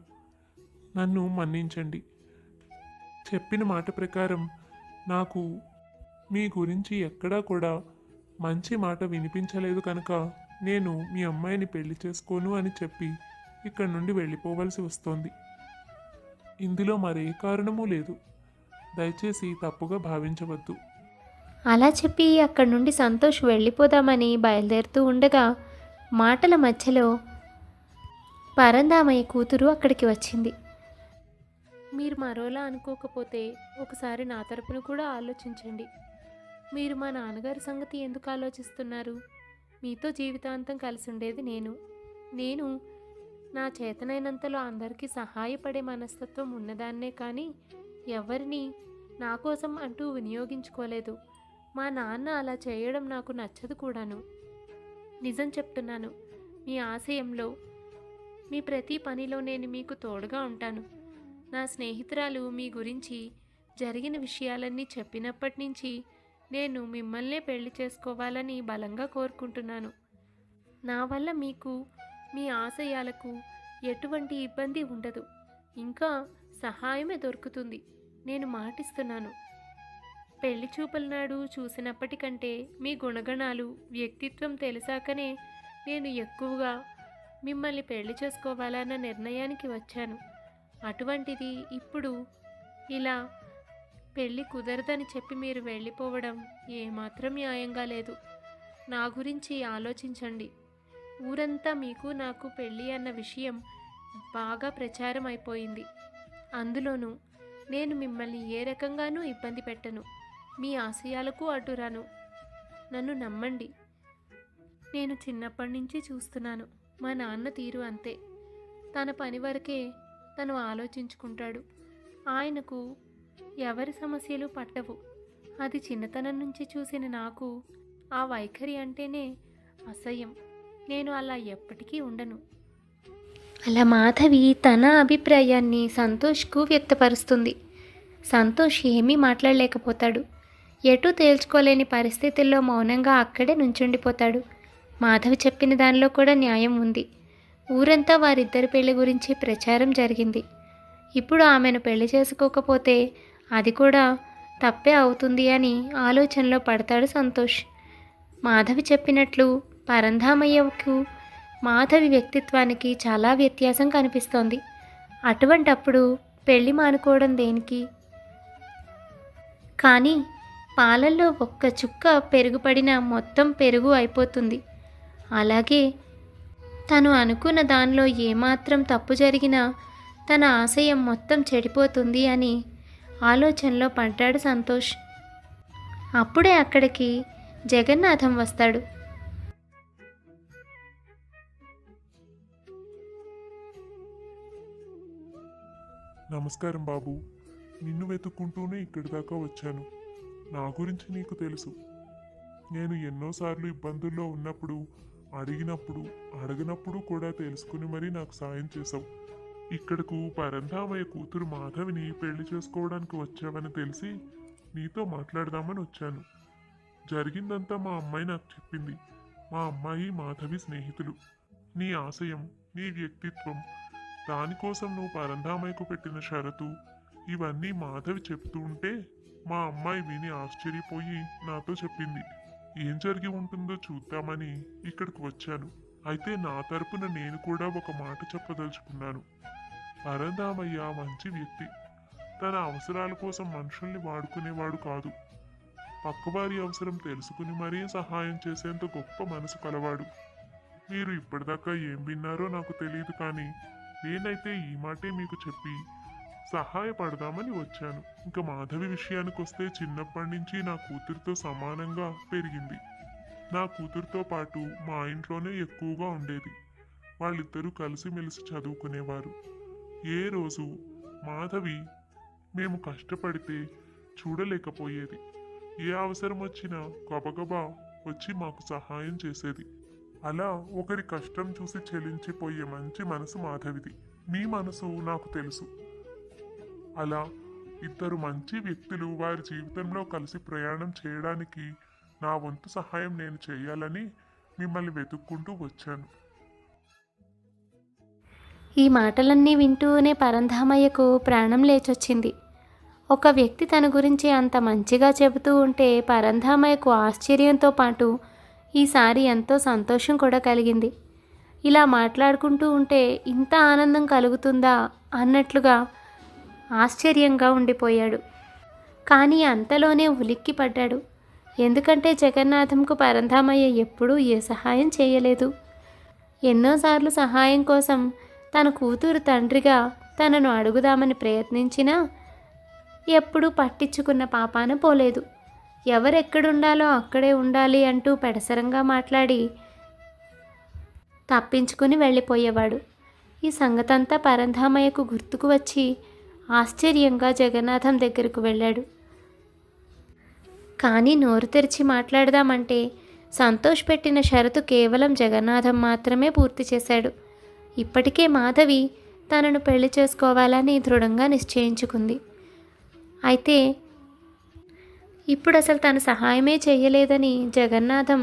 నన్ను మన్నించండి. చెప్పిన మాట ప్రకారం నాకు మీ గురించి ఎక్కడా కూడా మంచి మాట వినిపించలేదు కనుక నేను మీ అమ్మాయిని పెళ్లి చేసుకోను అని చెప్పి ఇక్కడి నుండి వెళ్ళిపోవలసి వస్తోంది. ఇందులో మరే కారణమూ లేదు. దయచేసి తప్పుగా భావించవద్దు. అలా చెప్పి అక్కడి నుండి సంతోష్ వెళ్ళిపోదామని బయలుదేరుతూ ఉండగా మాటల మధ్యలో పరంధామయ్య కూతురు అక్కడికి వచ్చింది. మీరు మరోలా అనుకోకపోతే ఒకసారి నా తరపున కూడా ఆలోచించండి. మీరు మా నాన్నగారి సంగతి ఎందుకు ఆలోచిస్తున్నారు? మీతో జీవితాంతం కలిసి ఉండేది నేను నా చేతనైనంతలో అందరికీ సహాయపడే మనస్తత్వం ఉన్నదాన్నే కానీ ఎవరిని నా కోసం అంటూ వినియోగించుకోలేదు. మా నాన్న అలా చేయడం నాకు నచ్చదు కూడాను. నిజం చెప్తున్నాను. మీ ఆశయంలో, మీ ప్రతి పనిలో నేను మీకు తోడుగా ఉంటాను. నా స్నేహితురాలు మీ గురించి జరిగిన విషయాలన్నీ చెప్పినప్పటి నుంచి నేను మిమ్మల్నే పెళ్లి చేసుకోవాలని బలంగా కోరుకుంటున్నాను. నా వల్ల మీకు, మీ ఆశయాలకు ఎటువంటి ఇబ్బంది ఉండదు. ఇంకా సహాయమే దొరుకుతుంది. నేను మాటిస్తున్నాను. పెళ్లి చూపుల నాడు చూసినప్పటికంటే మీ గుణగణాలు, వ్యక్తిత్వం తెలిసాకనే నేను ఎక్కువగా మిమ్మల్ని పెళ్లి చేసుకోవాలన్న నిర్ణయానికి వచ్చాను. అటువంటిది ఇప్పుడు ఇలా పెళ్ళి కుదరదని చెప్పి మీరు వెళ్ళిపోవడం ఏమాత్రం న్యాయంగా లేదు. నా గురించి ఆలోచించండి. ఊరంతా మీకు నాకు పెళ్ళి అన్న విషయం బాగా ప్రచారం అయిపోయింది. అందులోనూ నేను మిమ్మల్ని ఏ రకంగానూ ఇబ్బంది పెట్టను, మీ ఆశయాలకు అడ్డురాను. నన్ను నమ్మండి. నేను చిన్నప్పటి నుంచి చూస్తున్నాను. మా నాన్న తీరు అంతే. తన పని వరకే తను ఆలోచించుకుంటాడు. ఆయనకు ఎవరి సమస్యలు పట్టవు. అది చిన్నతనం నుంచి చూసిన నాకు ఆ వైఖరి అంటేనే అసహ్యం. నేను అలా ఎప్పటికీ ఉండను. అలా మాధవి తన అభిప్రాయాన్ని సంతోష్కు వ్యక్తపరుస్తుంది. సంతోష్ ఏమీ మాట్లాడలేకపోతాడు. ఎటూ తేల్చుకోలేని పరిస్థితుల్లో మౌనంగా అక్కడే నుంచుండిపోతాడు. మాధవి చెప్పిన దానిలో కూడా న్యాయం ఉంది. ఊరంతా వారిద్దరి పెళ్లి గురించి ప్రచారం జరిగింది. ఇప్పుడు ఆమెను పెళ్లి చేసుకోకపోతే అది కూడా తప్పే అవుతుంది అని ఆలోచనలో పడతాడు సంతోష్. మాధవి చెప్పినట్లు పరంధామయ్యకు మాధవి వ్యక్తిత్వానికి చాలా వ్యత్యాసం కనిపిస్తోంది. అటువంటప్పుడు పెళ్లి మానుకోవడం దేనికి? కానీ పాలల్లో ఒక్క చుక్క పెరుగు పడినా మొత్తం పెరుగు అయిపోతుంది. అలాగే తను అనుకున్న దానిలో ఏమాత్రం తప్పు జరిగినా తన ఆశయం మొత్తం చెడిపోతుంది అని ఆలోచనలో పడ్డాడు సంతోష్. అప్పుడే అక్కడికి జగన్నాథం వస్తాడు. నమస్కారం బాబు. నిన్ను వెతుక్కుంటూనే ఇక్కడి దాకా వచ్చాను. నా గురించి నీకు తెలుసు. నేను ఎన్నోసార్లు ఇబ్బందుల్లో ఉన్నప్పుడు, అడిగినప్పుడు కూడా తెలుసుకుని మరీ నాకు సాయం చేశావు. ఇక్కడకు పరంధామయ్య కూతురు మాధవిని పెళ్లి చేసుకోవడానికి వచ్చావని తెలిసి నీతో మాట్లాడదామని వచ్చాను. జరిగిందంతా మా అమ్మాయి నాకు చెప్పింది. మా అమ్మాయి మాధవి స్నేహితులు. నీ ఆశయం, నీ వ్యక్తిత్వం, దానికోసం నువ్వు పరంధామయ్యకు పెట్టిన షరతు, ఇవన్నీ మాధవి చెప్తూ ఉంటే మా అమ్మాయి విని ఆశ్చర్యపోయి నాతో చెప్పింది. ఏం జరిగి ఉంటుందో చూద్దామని ఇక్కడికి వచ్చాను. అయితే నా తరపున నేను కూడా ఒక మాట చెప్పదలుచుకున్నాను. పరంధామయ్య మంచి వ్యక్తి. తన అవసరాల కోసం మనుషుల్ని వాడుకునేవాడు కాదు. పక్కవారి అవసరం తెలుసుకుని మరీ సహాయం చేసేంత గొప్ప మనసు కలవాడు. మీరు ఇప్పటిదాకా ఏం విన్నారో నాకు తెలియదు, కానీ నేనైతే ఈ మాటే మీకు చెప్పి సహాయపడదామని వచ్చాను. ఇంకా మాధవి విషయానికి వస్తే చిన్నప్పటి నుంచి నా కూతురితో సమానంగా పెరిగింది. నా కూతురితో పాటు మా ఇంట్లోనే ఎక్కువగా ఉండేది. వాళ్ళిద్దరూ కలిసిమెలిసి చదువుకునేవారు. ఏ రోజు మాధవి మేము కష్టపడితే చూడలేకపోయేది. ఏ అవసరం వచ్చినా గబగబా వచ్చి మాకు సహాయం చేసేది. అలా ఒకరి కష్టం చూసి చెలించిపోయే మంచి మనసు మాధవిది. మీ మనసు నాకు తెలుసు. అలా ఇద్దరు మంచి వ్యక్తులు వారి జీవితంలో కలిసి ప్రయాణం చేయడానికి నా వంతు సహాయం నేను చేయాలని మిమ్మల్ని వెతుక్కుంటూ వచ్చాను. ఈ మాటలన్నీ వింటూనే పరంధామయ్యకు ప్రాణం లేచొచ్చింది. ఒక వ్యక్తి తన గురించి అంత మంచిగా చెబుతూ ఉంటే పరంధామయ్యకు ఆశ్చర్యంతో పాటు ఈసారి ఎంతో సంతోషం కూడా కలిగింది. ఇలా మాట్లాడుకుంటూ ఉంటే ఇంత ఆనందం కలుగుతుందా అన్నట్లుగా ఆశ్చర్యంగా ఉండిపోయాడు. కానీ అంతలోనే ఉలిక్కి పడ్డాడు. ఎందుకంటే జగన్నాథంకు పరంధామయ్య ఎప్పుడూ ఏ సహాయం చేయలేదు. ఎన్నోసార్లు సహాయం కోసం తన కూతురు తండ్రిగా తనను అడుగుదామని ప్రయత్నించినా ఎప్పుడూ పట్టించుకున్న పాపాన పోలేదు. ఎవరెక్కడుండాలో అక్కడే ఉండాలి అంటూ పెడసరంగా మాట్లాడి తప్పించుకుని వెళ్ళిపోయేవాడు. ఈ సంగతంతా పరంధామయ్యకు గుర్తుకు వచ్చి ఆశ్చర్యంగా జగన్నాథం దగ్గరకు వెళ్ళాడు. కానీ నోరు తెరిచి మాట్లాడదామంటే సంతోష్ పెట్టిన షరతు కేవలం జగన్నాథం మాత్రమే పూర్తి చేశాడు. ఇప్పటికే మాధవి తనను పెళ్లి చేసుకోవాలని దృఢంగా నిశ్చయించుకుంది. అయితే ఇప్పుడు అసలు తను సహాయమే చేయలేదని జగన్నాథం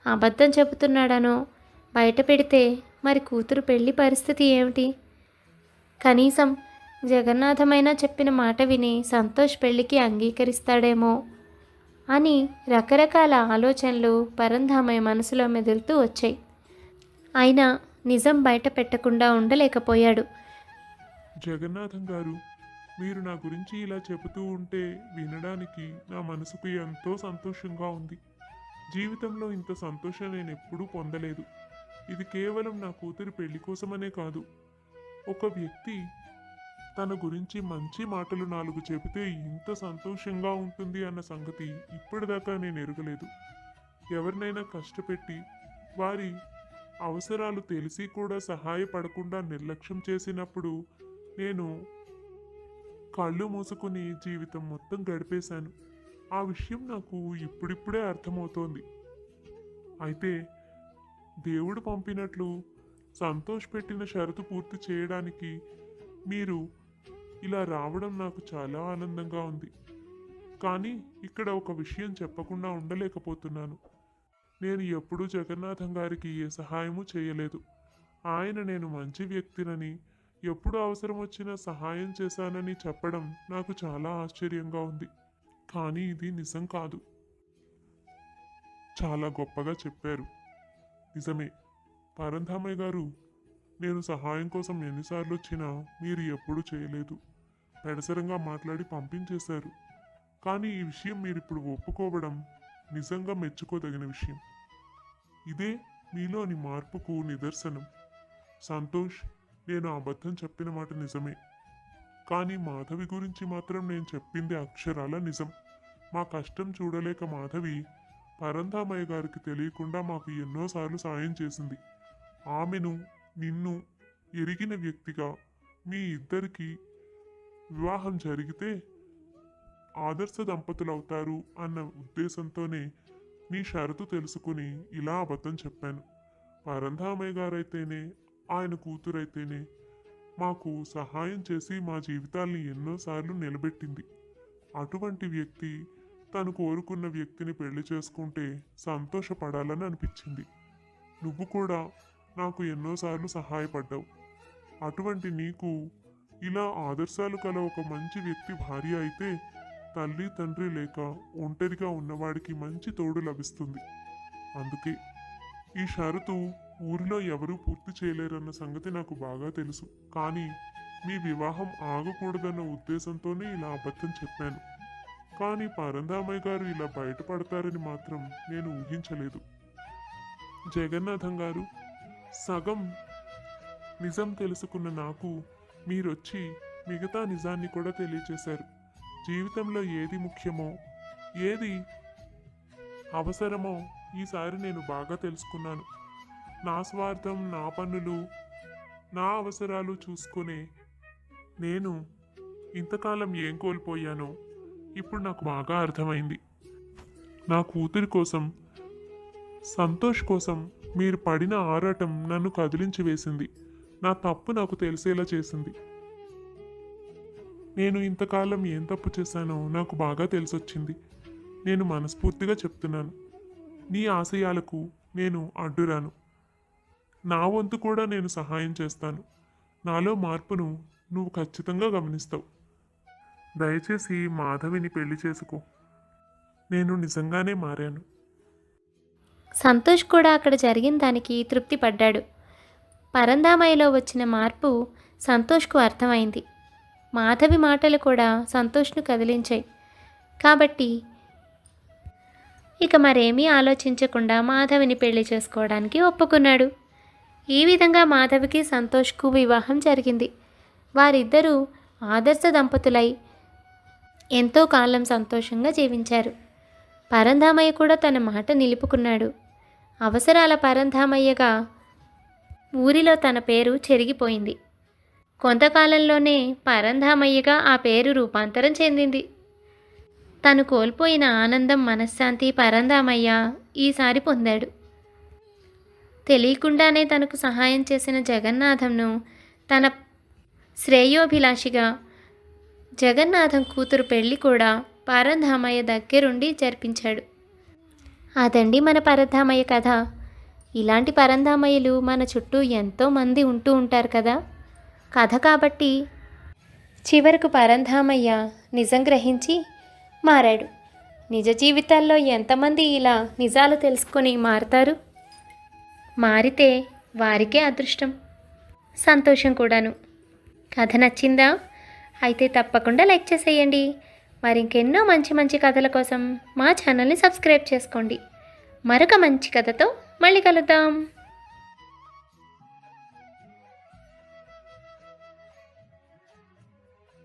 అబద్ధం చెబుతున్నాడనో బయట పెడితే మరి కూతురు పెళ్లి పరిస్థితి ఏమిటి? కనీసం జగన్నాథమైనా చెప్పిన మాట విని సంతోష్ పెళ్లికి అంగీకరిస్తాడేమో అని రకరకాల ఆలోచనలు పరంధామయ్య మనసులో మెదులుతూ వచ్చాయి. అయినా నిజం బయట పెట్టకుండా ఉండలేకపోయాడు. జగన్నాథం గారు, మీరు నా గురించి ఇలా చెబుతూ ఉంటే వినడానికి నా మనసుకు ఎంతో సంతోషంగా ఉంది. జీవితంలో ఇంత సంతోషం నేను ఎప్పుడూ పొందలేదు. ఇది కేవలం నా కూతురి పెళ్లి కోసమనే కాదు. ఒక వ్యక్తి తన గురించి మంచి మాటలు 4 చెబితే ఇంత సంతోషంగా ఉంటుంది అన్న సంగతి ఇప్పటిదాకా నేను ఎరగలేదు. ఎవరినైనా కష్టపెట్టి వారి అవసరాలు తెలిసి కూడా సహాయపడకుండా నిర్లక్ష్యం చేసినప్పుడు నేను కళ్ళు మూసుకుని జీవితం మొత్తం గడిపేశాను. ఆ విషయం నాకు ఇప్పుడిప్పుడే అర్థమవుతోంది. అయితే దేవుడు పంపినట్లు సంతోష్ పెట్టిన షరతు పూర్తి చేయడానికి మీరు ఇలా రావడం నాకు చాలా ఆనందంగా ఉంది. కానీ ఇక్కడ ఒక విషయం చెప్పకుండా ఉండలేకపోతున్నాను. నేను ఎప్పుడూ జగన్నాథం గారికి ఏ సహాయము చేయలేదు. ఆయన నేను మంచి వ్యక్తినని, ఎప్పుడు అవసరం వచ్చినా సహాయం చేశానని చెప్పడం నాకు చాలా ఆశ్చర్యంగా ఉంది. కానీ ఇది నిజం కాదు. చాలా గొప్పగా చెప్పారు. నిజమే పరంధామయ్య గారు, నేను సహాయం కోసం ఎన్నిసార్లు వచ్చినా మీరు ఎప్పుడూ చేయలేదు. పెడసరంగా మాట్లాడి పంపించేశారు. కానీ ఈ విషయం మీరు ఇప్పుడు ఒప్పుకోవడం నిజంగా మెచ్చుకోదగిన విషయం. ఇదే మీలోని మార్పుకు నిదర్శనం. సంతోష్, నేను అబద్ధం చెప్పిన మాట నిజమే. కానీ మాధవి గురించి మాత్రం నేను చెప్పింది అక్షరాల నిజం. మా కష్టం చూడలేక మాధవి పరంధామయ్య గారికి తెలియకుండా మాకు ఎన్నోసార్లు సాయం చేసింది. ఆమెను నిన్ను ఎరిగిన వ్యక్తిగా మీ ఇద్దరికి వివాహం జరిగితే ఆదర్శ దంపతులవుతారు అన్న ఉద్దేశంతోనే నీ షరతు తెలుసుకుని ఇలా అబద్ధం చెప్పాను. పరంధామయ్య గారైతేనే ఆయన కూతురైతేనే మాకు సహాయం చేసి మా జీవితాల్ని ఎన్నోసార్లు నిలబెట్టింది. అటువంటి వ్యక్తి తను కోరుకున్న వ్యక్తిని పెళ్లి చేసుకుంటే సంతోషపడాలని అనిపించింది. నువ్వు కూడా నాకు ఎన్నోసార్లు సహాయపడ్డావు. అటువంటి నీకు ఇలా ఆదర్శాలు కల ఒక మంచి వ్యక్తి భార్య అయితే తల్లి తండ్రి లేక ఒంటరిగా ఉన్నవాడికి మంచి తోడు లభిస్తుంది. అందుకే ఈ షరతు ఊరిలో ఎవరూ పూర్తి చేయలేరన్న సంగతి నాకు బాగా తెలుసు. కానీ మీ వివాహం ఆగకూడదన్న ఉద్దేశంతోనే ఇలా అబద్ధం చెప్పాను. కానీ పరంధామయ్య గారు ఇలా బయటపడతారని మాత్రం నేను ఊహించలేదు. జగన్నాథం గారు, సగం నిజం తెలుసుకున్న నాకు మీరొచ్చి మిగతా నిజాన్ని కూడా తెలియచేశారు. జీవితంలో ఏది ముఖ్యమో, ఏది అవసరమో ఈసారి నేను బాగా తెలుసుకున్నాను. నా స్వార్థం, నా పనులు, నా అవసరాలు చూసుకునే నేను ఇంతకాలం ఏం కోల్పోయానో ఇప్పుడు నాకు బాగా అర్థమైంది. నా కూతురి కోసం, సంతోష్ కోసం మీరు పడిన ఆరాటం నన్ను కదిలించి వేసింది. నా తప్పు నాకు తెలిసేలా చేసింది. నేను ఇంతకాలం ఏం తప్పు చేశానో నాకు బాగా తెలిసొచ్చింది. నేను మనస్ఫూర్తిగా చెప్తున్నాను, నీ ఆశయాలకు నేను అడ్డురాను. నా వంతు కూడా నేను సహాయం చేస్తాను. నాలో మార్పును నువ్వు ఖచ్చితంగా గమనిస్తావు. దయచేసి మాధవిని పెళ్లి చేసుకో. నేను నిజంగానే మారాను. సంతోష్ కూడా అక్కడ జరిగిన దానికి తృప్తి పడ్డాడు. పరంధామయ్యలో వచ్చిన మార్పు సంతోష్కు అర్థమైంది. మాధవి మాటలు కూడా సంతోష్ను కదిలించాయి. కాబట్టి ఇక మరేమీ ఆలోచించకుండా మాధవిని పెళ్లి చేసుకోవడానికి ఒప్పుకున్నాడు. ఈ విధంగా మాధవికి సంతోష్కు వివాహం జరిగింది. వారిద్దరూ ఆదర్శ దంపతులై ఎంతో కాలం సంతోషంగా జీవించారు. పరంధామయ్య కూడా తన మాట నిలుపుకున్నాడు. అవసరాల పరంధామయ్యగా ఊరిలో తన పేరు చెరిగిపోయింది. కొంతకాలంలోనే పరంధామయ్యగా ఆ పేరు రూపాంతరం చెందింది. తను కోల్పోయిన ఆనందం, మనశ్శాంతి పరంధామయ్య ఈసారి పొందాడు. తెలియకుండానే తనకు సహాయం చేసిన జగన్నాథంను తన శ్రేయోభిలాషిగా జగన్నాథం కూతురు పెళ్లి కూడా పరంధామయ్య దగ్గరుండి జరిపించాడు. అదండి మన పరంధామయ్య కథ. ఇలాంటి పరంధామయ్యలు మన చుట్టూ ఎంతోమంది ఉంటూ ఉంటారు కదా. కథ కాబట్టి చివరకు పరంధామయ్య నిజం గ్రహించి మారాడు. నిజ జీవితాల్లో ఎంతమంది ఇలా నిజాలు తెలుసుకొని మారతారు? మారితే వారికే అదృష్టం, సంతోషం కూడాను. కథ నచ్చిందా? అయితే తప్పకుండా లైక్ చేసేయండి. మరి ఇంకెన్నో మంచి మంచి కథల కోసం మా ఛానల్ని సబ్స్క్రైబ్ చేసుకోండి. మరొక మంచి కథతో మళ్ళీ కలుద్దాం.